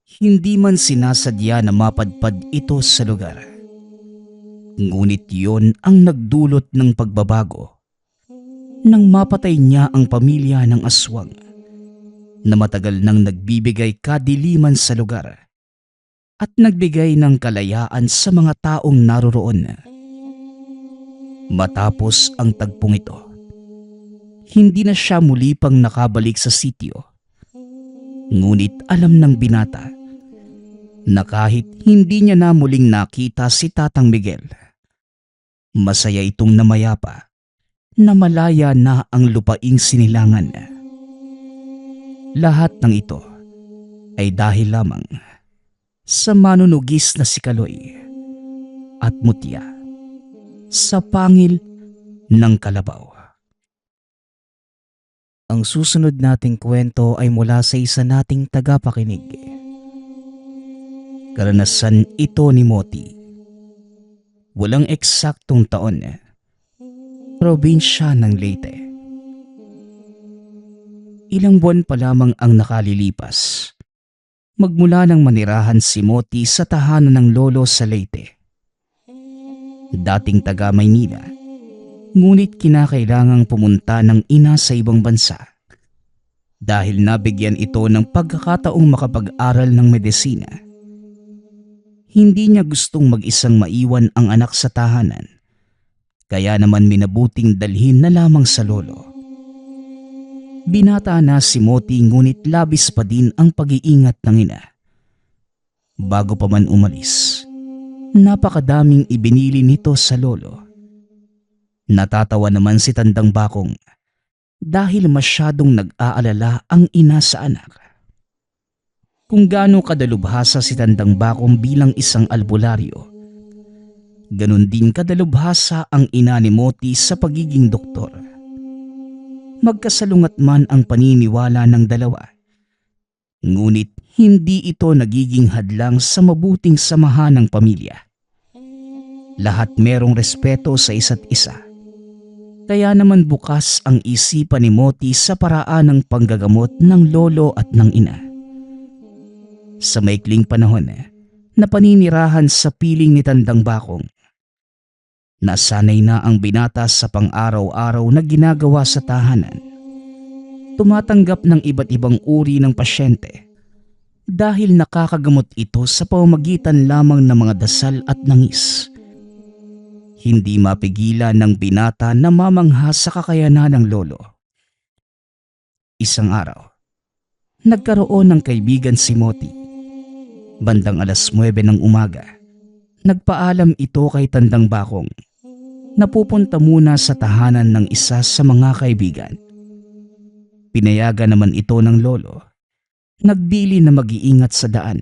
S2: Hindi man sinasadya na mapadpad ito sa lugar. Ngunit yon ang nagdulot ng pagbabago nang mapatay niya ang pamilya ng aswang na matagal nang nagbibigay kadiliman sa lugar at nagbigay ng kalayaan sa mga taong naroroon. Matapos ang tagpong ito, hindi na siya muli pang nakabalik sa sitio. Ngunit alam ng binata na kahit hindi niya na muling nakita si Tatang Miguel, masaya itong namayapa na malaya na ang lupaing sinilangan. Lahat ng ito ay dahil lamang sa manunugis na si Kaloy at mutya sa pangil ng kalabaw. Ang susunod nating kwento ay mula sa isa nating tagapakinig. Karanasan ito ni Moti. Walang eksaktong taon. Probinsya ng Leyte. Ilang buwan pa lamang ang nakalilipas magmula nang manirahan si Moti sa tahanan ng lolo sa Leyte. Dating taga Maynila, ngunit kinakailangang pumunta ng ina sa ibang bansa dahil nabigyan ito ng pagkakataong makapag-aral ng medisina. Hindi niya gustong mag-isang maiwan ang anak sa tahanan, kaya naman minabuting dalhin na lamang sa lolo. Binata na si Moti ngunit labis pa din ang pag-iingat ng ina. Bago pa man umalis, napakadaming ibinili nito sa lolo. Natatawa naman si Tandang Bakong dahil masyadong nag-aalala ang ina sa anak. Kung gaano kadalubhasa si Tandang Bakong bilang isang albularyo, ganun din kadalubhasa ang ina ni Moti sa pagiging doktor. Magkasalungat man ang paniniwala ng dalawa, ngunit hindi ito nagiging hadlang sa mabuting samahan ng pamilya. Lahat merong respeto sa isa't isa. Kaya naman bukas ang isipan ni Moti sa paraan ng panggagamot ng lolo at ng ina. Sa maikling panahon na paninirahan sa piling ni Tandang Bakong, nasanay na ang binata sa pang-araw-araw na ginagawa sa tahanan. Tumatanggap ng iba't ibang uri ng pasyente dahil nakakagamot ito sa pamamagitan lamang ng mga dasal at nangis. Hindi mapigilan ng binata na mamangha sa kakayanan ng lolo. Isang araw, nagkaroon ng kaibigan si Moti. Bandang 9:00 ng umaga, nagpaalam ito kay Tandang Bakong na pupunta muna sa tahanan ng isa sa mga kaibigan. Pinayagan naman ito ng lolo. Nagbili na mag-iingat sa daan.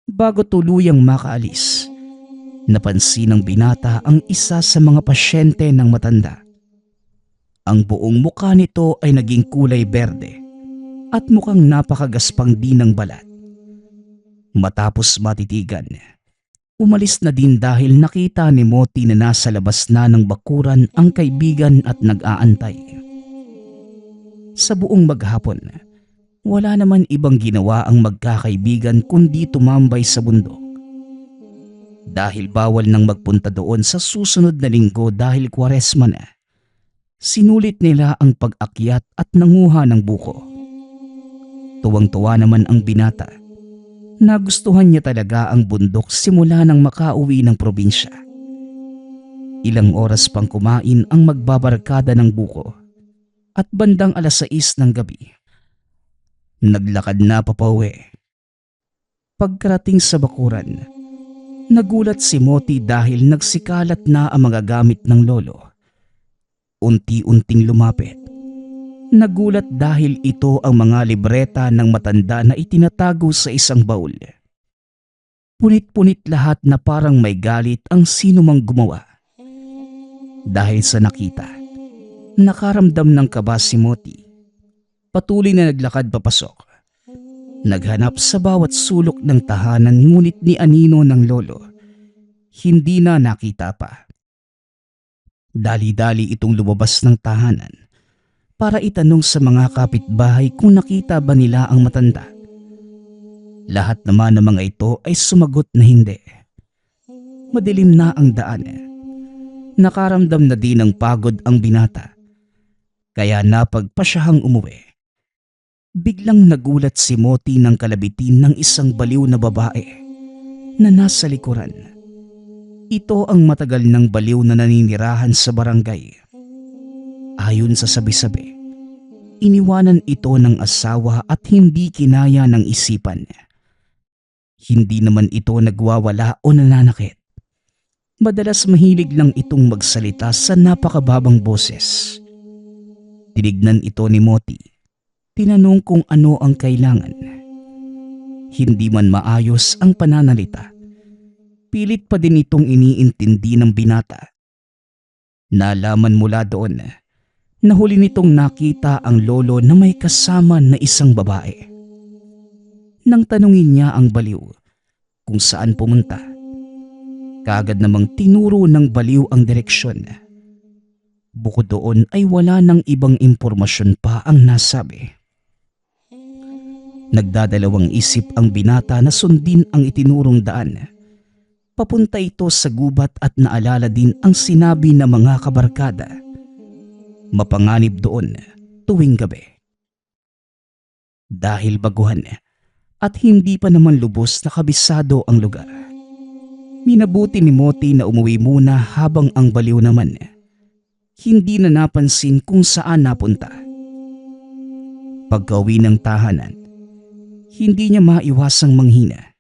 S2: Bago tuluyang makaalis, napansin ng binata ang isa sa mga pasyente ng matanda. Ang buong mukha nito ay naging kulay berde at mukhang napakagaspang din ng balat. Matapos matitigan, umalis na din dahil nakita ni Moti na nasa labas na ng bakuran ang kaibigan at nag-aantay. Sa buong maghapon, wala naman ibang ginawa ang magkakaibigan kundi tumambay sa bundok. Dahil bawal nang magpunta doon sa susunod na linggo dahil Kwaresma na, sinulit nila ang pag-akyat at nanguha ng buko. Tuwang-tuwa naman ang binata. Nagustuhan niya talaga ang bundok simula nang makauwi ng probinsya. Ilang oras pang kumain ang magbabarkada ng buko at bandang 6:00 ng gabi, naglakad na papauwi. Pagkarating sa bakuran, nagulat si Moti dahil nagsikalat na ang mga gamit ng lolo. Unti-unting lumapit. Nagulat dahil ito ang mga libreta ng matanda na itinatago sa isang baul. Punit-punit lahat na parang may galit ang sino mang gumawa. Dahil sa nakita, nakaramdam ng kaba si Moti. Patuloy na naglakad papasok. Naghanap sa bawat sulok ng tahanan ngunit ni anino ng lolo, hindi na nakita pa. Dali-dali itong lumabas ng tahanan para itanong sa mga kapitbahay kung nakita ba nila ang matanda.
S3: Lahat naman ng mga ito ay sumagot na hindi. Madilim na ang daan. Nakaramdam na din ng pagod ang binata. Kaya napagpasyahang umuwi. Biglang nagulat si Moti ng kalabitin ng isang baliw na babae na nasa likuran. Ito ang matagal ng baliw na naninirahan sa barangay. Ayon sa sabi-sabi, iniwanan ito ng asawa at hindi kinaya ng isipan. Hindi naman ito nagwawala o nananakit. Madalas mahilig lang itong magsalita sa napakababang boses. Tinignan ito ni Moti. Tinanong kung ano ang kailangan. Hindi man maayos ang pananalita. Pilit pa din itong iniintindi ng binata. Nalaman mula doon na huli nitong nakita ang lolo na may kasama na isang babae. Nang tanungin niya ang baliw kung saan pumunta, kaagad namang tinuro ng baliw ang direksyon. Bukod doon ay wala ng ibang impormasyon pa ang nasabi. Nagdadalawang isip ang binata na sundin ang itinurong daan. Papunta ito sa gubat at naalala din ang sinabi ng mga kabarkada. Mapanganib doon tuwing gabi. Dahil baguhan at hindi pa naman lubos na kabisado ang lugar, minabuti ni Moti na umuwi muna habang ang baliw naman hindi na napansin kung saan napunta. Pagka-uwi ng tahanan, hindi niya maiwasang manghina.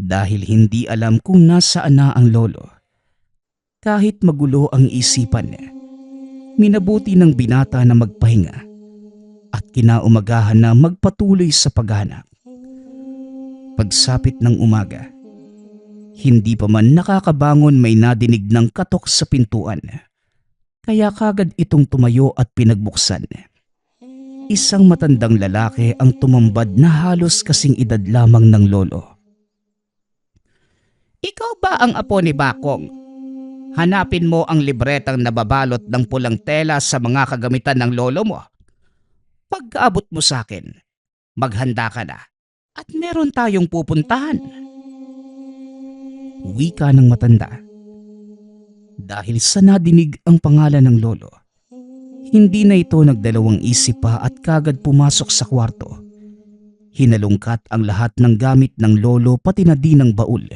S3: Dahil hindi alam kung nasaan na ang lolo. Kahit magulo ang isipan, minabuti ng binata na magpahinga at kinaumagahan na magpatuloy sa paghahanap. Pagsapit ng umaga, hindi pa man nakakabangon may nadinig ng katok sa pintuan. Kaya kagad itong tumayo at pinagbuksan. Isang matandang lalaki ang tumambad na halos kasing edad lamang ng lolo. Ikaw ba ang apo ni Bakong? Hanapin mo ang libretang nababalot ng pulang tela sa mga kagamitan ng lolo mo. Pagkaabot mo sa akin, maghanda ka na at meron tayong pupuntahan. Wika ng matanda. Dahil sa nadinig ang pangalan ng lolo, hindi na ito nagdalawang isip pa at kagad pumasok sa kwarto. Hinalungkat ang lahat ng gamit ng lolo pati na din ang baul.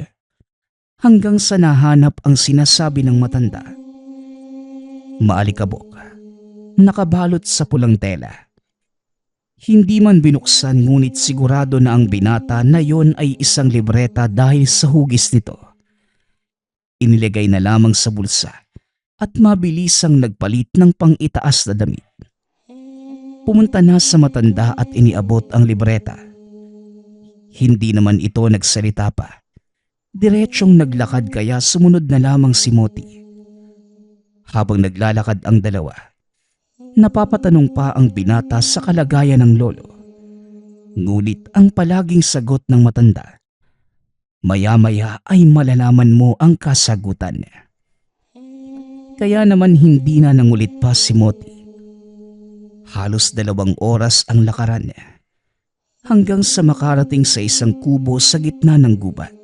S3: Hanggang sa nahanap ang sinasabi ng matanda. Maalikabok, nakabalot sa pulang tela. Hindi man binuksan ngunit sigurado na ang binata na yon ay isang libreta dahil sa hugis nito. Inilagay na lamang sa bulsa at mabilisang nagpalit ng pang-itaas na damit. Pumunta na sa matanda at iniabot ang libreta. Hindi naman ito nagsalita pa. Diretsyong naglakad kaya sumunod na lamang si Moti. Habang naglalakad ang dalawa, napapatanong pa ang binata sa kalagayan ng lolo. Ngunit ang palaging sagot ng matanda, maya-maya ay malalaman mo ang kasagutan. Kaya naman hindi na nangulit pa si Moti. Halos 2 oras ang lakaran hanggang sa makarating sa isang kubo sa gitna ng gubat.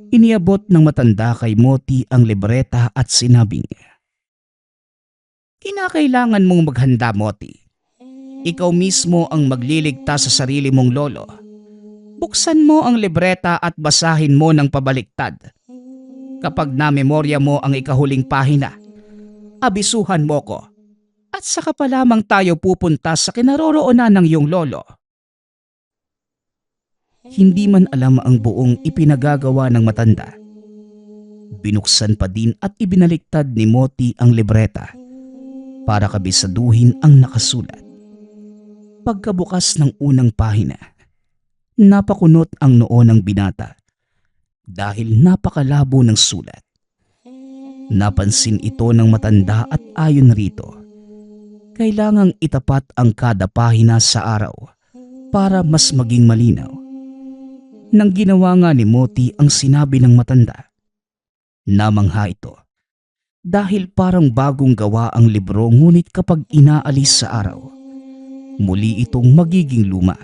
S3: Iniabot ng matanda kay Moti ang libreta at sinabing, "Kinakailangan mong maghanda, Moti. Ikaw mismo ang magliligtas sa sarili mong lolo. Buksan mo ang libreta at basahin mo ng pabaliktad. Kapag namemorya mo ang ikahuling pahina, abisuhan mo ko at saka pa lamang tayo pupunta sa kinaroroonan ng iyong lolo." Hindi man alam ang buong ipinagagawa ng matanda. Binuksan pa din at ibinaliktad ni Moti ang libreta para kabisaduhin ang nakasulat. Pagkabukas ng unang pahina, napakunot ang noo ng binata dahil napakalabo ng sulat. Napansin ito ng matanda at ayon rito, kailangang itapat ang kada pahina sa araw para mas maging malinaw. Nang ginawa nga ni Moti ang sinabi ng matanda, namangha ito dahil parang bagong gawa ang libro ngunit kapag inaalis sa araw, muli itong magiging luma.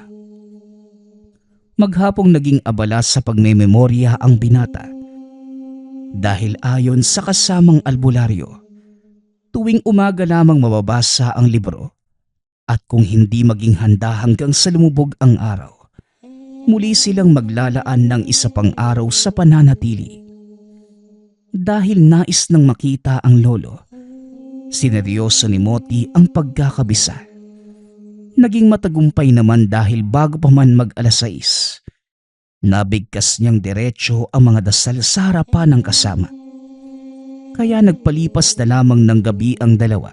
S3: Maghapong naging abala sa pagmememorya ang binata. Dahil ayon sa kasamang albularyo, tuwing umaga lamang mababasa ang libro at kung hindi maging handa hanggang sa lumubog ang araw, muli silang maglalaan ng isa pang araw sa pananatili. Dahil nais nang makita ang lolo, sineryoso ni Moti ang pagkakabisa. Naging matagumpay naman dahil bago pa man mag-alas 6, nabigkas niyang diretso ang mga dasal sa harapan ng kasama. Kaya nagpalipas na lamang ng gabi ang dalawa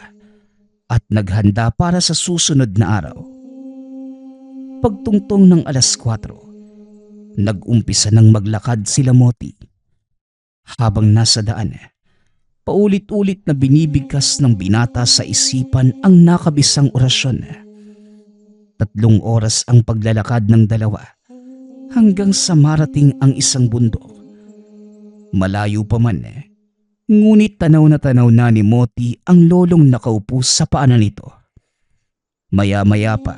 S3: at naghanda para sa susunod na araw. Pagtungtong ng alas 4, nag-umpisa ng maglakad sila Moti. Habang nasa daan, paulit-ulit na binibigkas ng binata sa isipan ang nakabisang orasyon. 3 oras ang paglalakad ng dalawa hanggang sa marating ang isang bundok. Malayo pa man, ngunit tanaw na tanaw na ni Moti ang lolong nakaupo sa paanan nito. Maya-maya pa,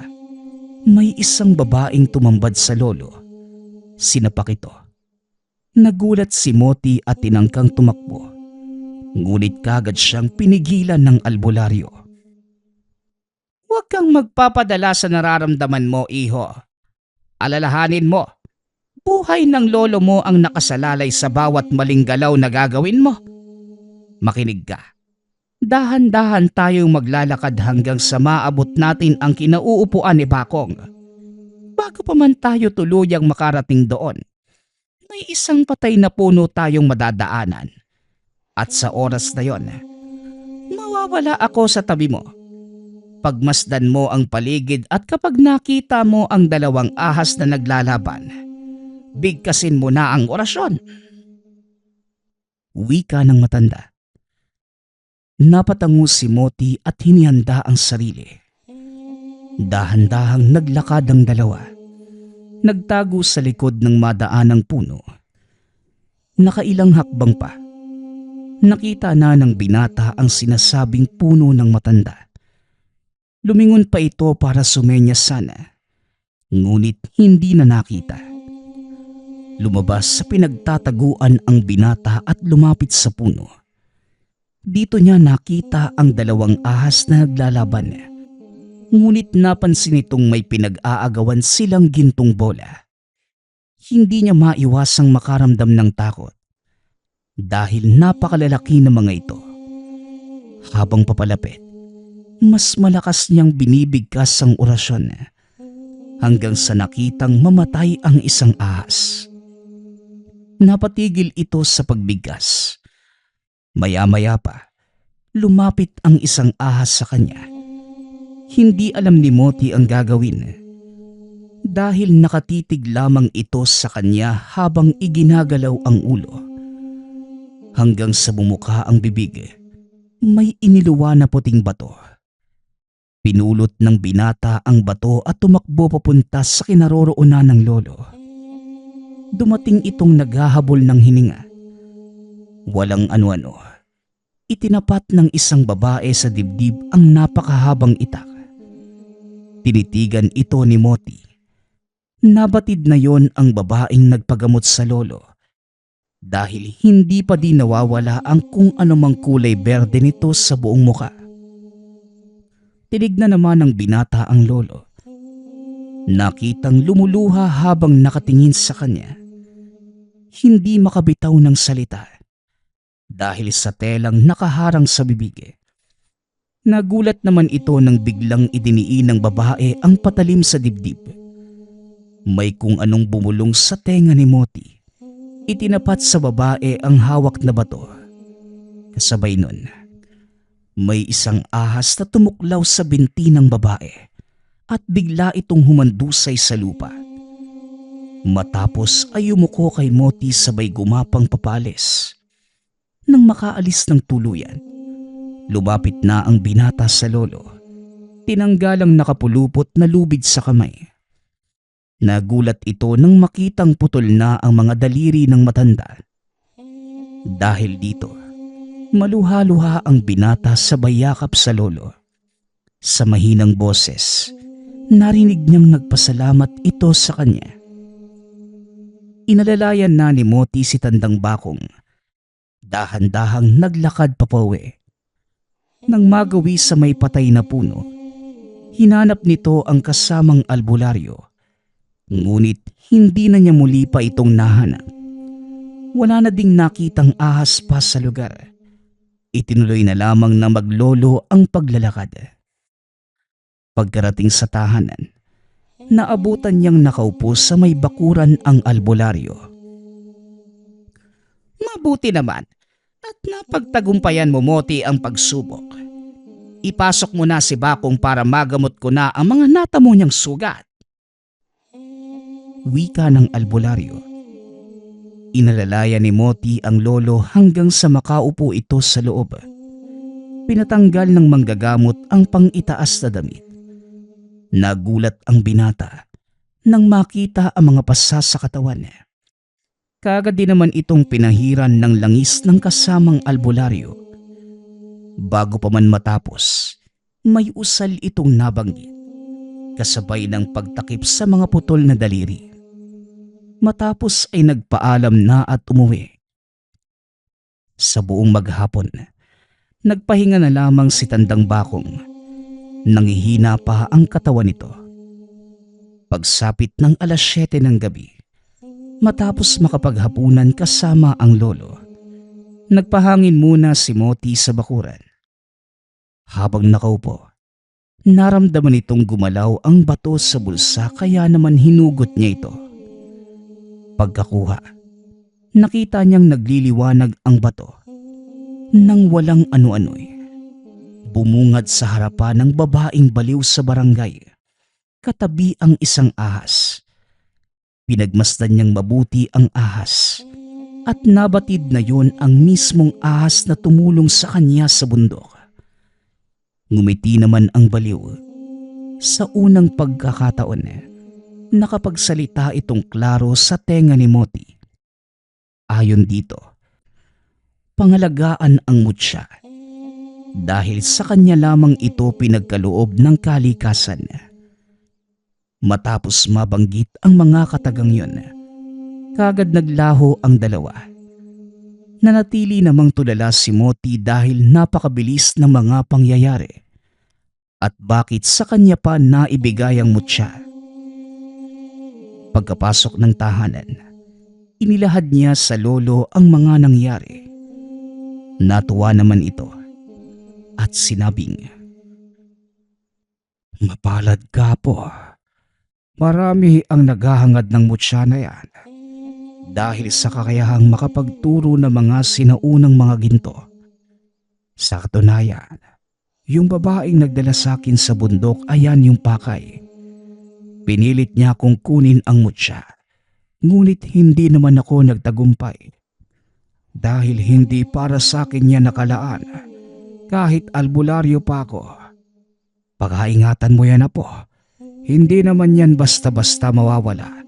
S3: may isang babaeng tumambad sa lolo. Sinapak ito. Nagulat si Moti at tinangkang tumakbo, ngunit kagad siyang pinigilan ng albularyo. Huwag kang magpapadala sa nararamdaman mo, iho. Alalahanin mo, buhay ng lolo mo ang nakasalalay sa bawat maling galaw na gagawin mo. Makinig ka. Dahan-dahan tayong maglalakad hanggang sa maabot natin ang kinauupuan ni Bakong. Bago pa man tayo tuluyang makarating doon, may isang patay na puno tayong madadaanan. At sa oras na yon, mawawala ako sa tabi mo. Pagmasdan mo ang paligid at kapag nakita mo ang 2 ahas na naglalaban, bigkasin mo na ang orasyon. Wika ng matanda. Napatango si Moti at hinihanda ang sarili. Dahan-dahang naglakad ang dalawa. Nagtago sa likod ng madaanang puno. Nakailang hakbang pa, nakita na ng binata ang sinasabing puno ng matanda. Lumingon pa ito para sumenyas sana, ngunit hindi na nakita. Lumabas sa pinagtataguan ang binata at lumapit sa puno. Dito niya nakita ang 2 ahas na naglalaban, ngunit napansin itong may pinag-aagawan silang gintong bola. Hindi niya maiwasang makaramdam ng takot dahil napakalalaki ng mga ito. Habang papalapit, mas malakas niyang binibigkas ang orasyon hanggang sa nakitang mamatay ang isang ahas. Napatigil ito sa pagbigkas. Maya-maya pa, lumapit ang isang ahas sa kanya. Hindi alam ni Moti ang gagawin dahil nakatitig lamang ito sa kanya habang iginagalaw ang ulo. Hanggang sa bumuka ang bibig, may iniluwa na puting bato. Pinulot ng binata ang bato at tumakbo papunta sa kinaroroonan ng lolo. Dumating itong naghahabol ng hininga. Walang ano-ano. Itinapat ng isang babae sa dibdib ang napakahabang itak. Tinitigan ito ni Moti. Nabatid na yon ang babaeng nagpagamot sa lolo dahil hindi pa din nawawala ang kung anumang kulay berde nito sa buong muka. Tinignan naman ng binata ang lolo. Nakitang lumuluha habang nakatingin sa kanya. Hindi makabitaw ng salita dahil sa telang nakaharang sa bibig. Nagulat naman ito nang biglang idiniin ng babae ang patalim sa dibdib. May kung anong bumulong sa tenga ni Moti. Itinapat sa babae ang hawak na bato. Kasabay nun, may isang ahas na tumuklaw sa binti ng babae at bigla itong humandusay sa lupa. Matapos ay yumuko kay Moti sabay gumapang papalis. Nang makaalis ng tuluyan, lumapit na ang binata sa lolo. Tinanggalang nakapulupot na lubid sa kamay. Nagulat ito nang makitang putol na ang mga daliri ng matanda. Dahil dito, maluha-luha ang binata sa bayakap sa lolo. Sa mahinang boses, narinig niyang nagpasalamat ito sa kanya. Inalalayan na ni Moti si Tandang Bakong. Dahan-dahang naglakad papauwi. Nang magawi sa may patay na puno, hinanap nito ang kasamang albularyo. Ngunit hindi na niya muli pa itong nahanap. Wala na ding nakitang ahas pa sa lugar. Itinuloy na lamang na maglolo ang paglalakad. Pagkarating sa tahanan, naabutan niyang nakaupo sa may bakuran ang albularyo. Mabuti naman at napagtagumpayan mo, Moti, ang pagsubok. Ipasok mo na si Bakong para magamot ko na ang mga natamo niyang sugat. Wika ng albularyo. Inalalaya ni Moti ang lolo hanggang sa makaupo ito sa loob. Pinatanggal ng manggagamot ang pang-itaas na damit. Nagulat ang binata nang makita ang mga pasa sa katawan. Kaagad din naman itong pinahiran ng langis ng kasamang albularyo. Bago pa man matapos, may usal itong nabanggit, kasabay ng pagtakip sa mga putol na daliri. Matapos ay nagpaalam na at umuwi. Sa buong maghapon, nagpahinga na lamang si Tandang Bakong. Nangihina pa ang katawan nito. Pagsapit ng 7:00 ng gabi, matapos makapaghapunan kasama ang lolo, nagpahangin muna si Moti sa bakuran. Habang nakaupo, naramdaman itong gumalaw ang bato sa bulsa kaya naman hinugot niya ito. Pagkakuha, nakita niyang nagliliwanag ang bato nang walang ano-ano'y. Bumungad sa harapan ng babaeng baliw sa barangay. Katabi ang isang ahas. Pinagmasdan niyang mabuti ang ahas at nabatid na yon ang mismong ahas na tumulong sa kanya sa bundok. Ngumiti naman ang baliw. Sa unang pagkakataon, nakapagsalita itong klaro sa tenga ni Moti. Ayon dito, pangalagaan ang mutya. Dahil sa kanya lamang ito pinagkaloob ng kalikasan. Matapos mabanggit ang mga katagang yon, kagad naglaho ang dalawa. Nanatili namang tulala si Moti dahil napakabilis ng mga pangyayari at bakit sa kanya pa naibigay ang mutya. Pagkapasok ng tahanan, inilahad niya sa lolo ang mga nangyari. Natuwa naman ito at sinabing, "Mapalad ka po. Marami ang naghahangad ng mutya na yan dahil sa kakayahang makapagturo ng mga sinaunang mga ginto. Sa katunayan, yung babaeng nagdala sa akin sa bundok ayan yung pakay. Pinilit niya akong kunin ang mutya, ngunit hindi naman ako nagtagumpay dahil hindi para sa akin niya nakalaan. Kahit albularyo pa ako. Pagkaingatan mo yan, apo. Hindi naman yan basta-basta mawawala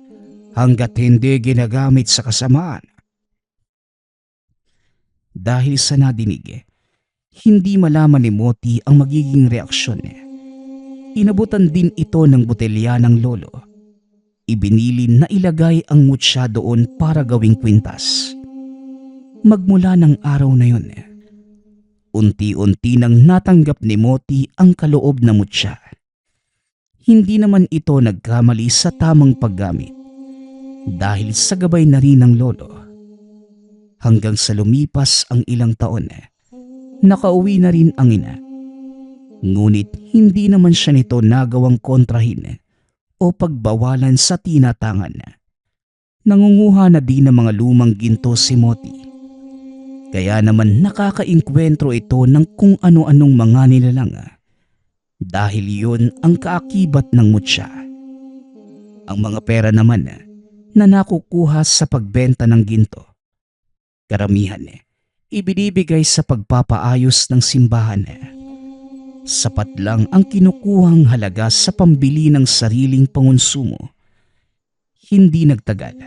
S3: hanggat hindi ginagamit sa kasamaan." Dahil sa nadinig, hindi malaman ni Moti ang magiging reaksyon. Inabutan din ito ng botelya ng lolo. Ibinilin na ilagay ang mutya doon para gawing kwintas. Magmula ng araw na yun, unti-unti nang natanggap ni Moti ang kaloob na mutya. Hindi naman ito nagkamali sa tamang paggamit dahil sa gabay na rin ng lolo. Hanggang sa lumipas ang ilang taon, nakauwi na rin ang ina. Ngunit hindi naman siya nito nagawang kontrahin o pagbawalan sa tinatangan. Nangunguha na din ng mga lumang ginto si Moti. Kaya naman nakakainkwentro ito ng kung ano-anong mga nilalang dahil yun ang kaakibat ng mutya. Ang mga pera naman na nakukuha sa pagbenta ng ginto, karamihan ibinibigay sa pagpapaayos ng simbahan. Sapat lang ang kinukuhang halaga sa pambili ng sariling pangonsumo. Hindi nagtagal.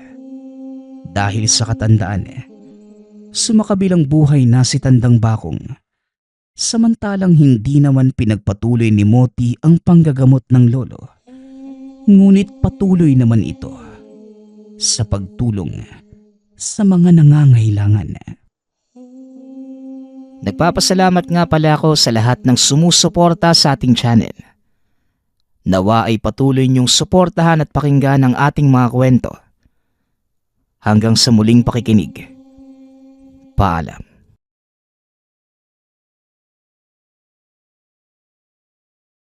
S3: Dahil sa katandaan, sumakabilang buhay na si Tandang Bakong. Samantalang hindi naman pinagpatuloy ni Moti ang panggagamot ng lolo. Ngunit patuloy naman ito.
S2: sa pagtulong sa mga nangangailangan. Nagpapasalamat nga pala ako sa lahat ng sumusuporta sa ating channel. Nawa ay patuloy niyong suportahan at pakinggan ang ating mga kwento. Hanggang sa muling pakikinig. Paalam.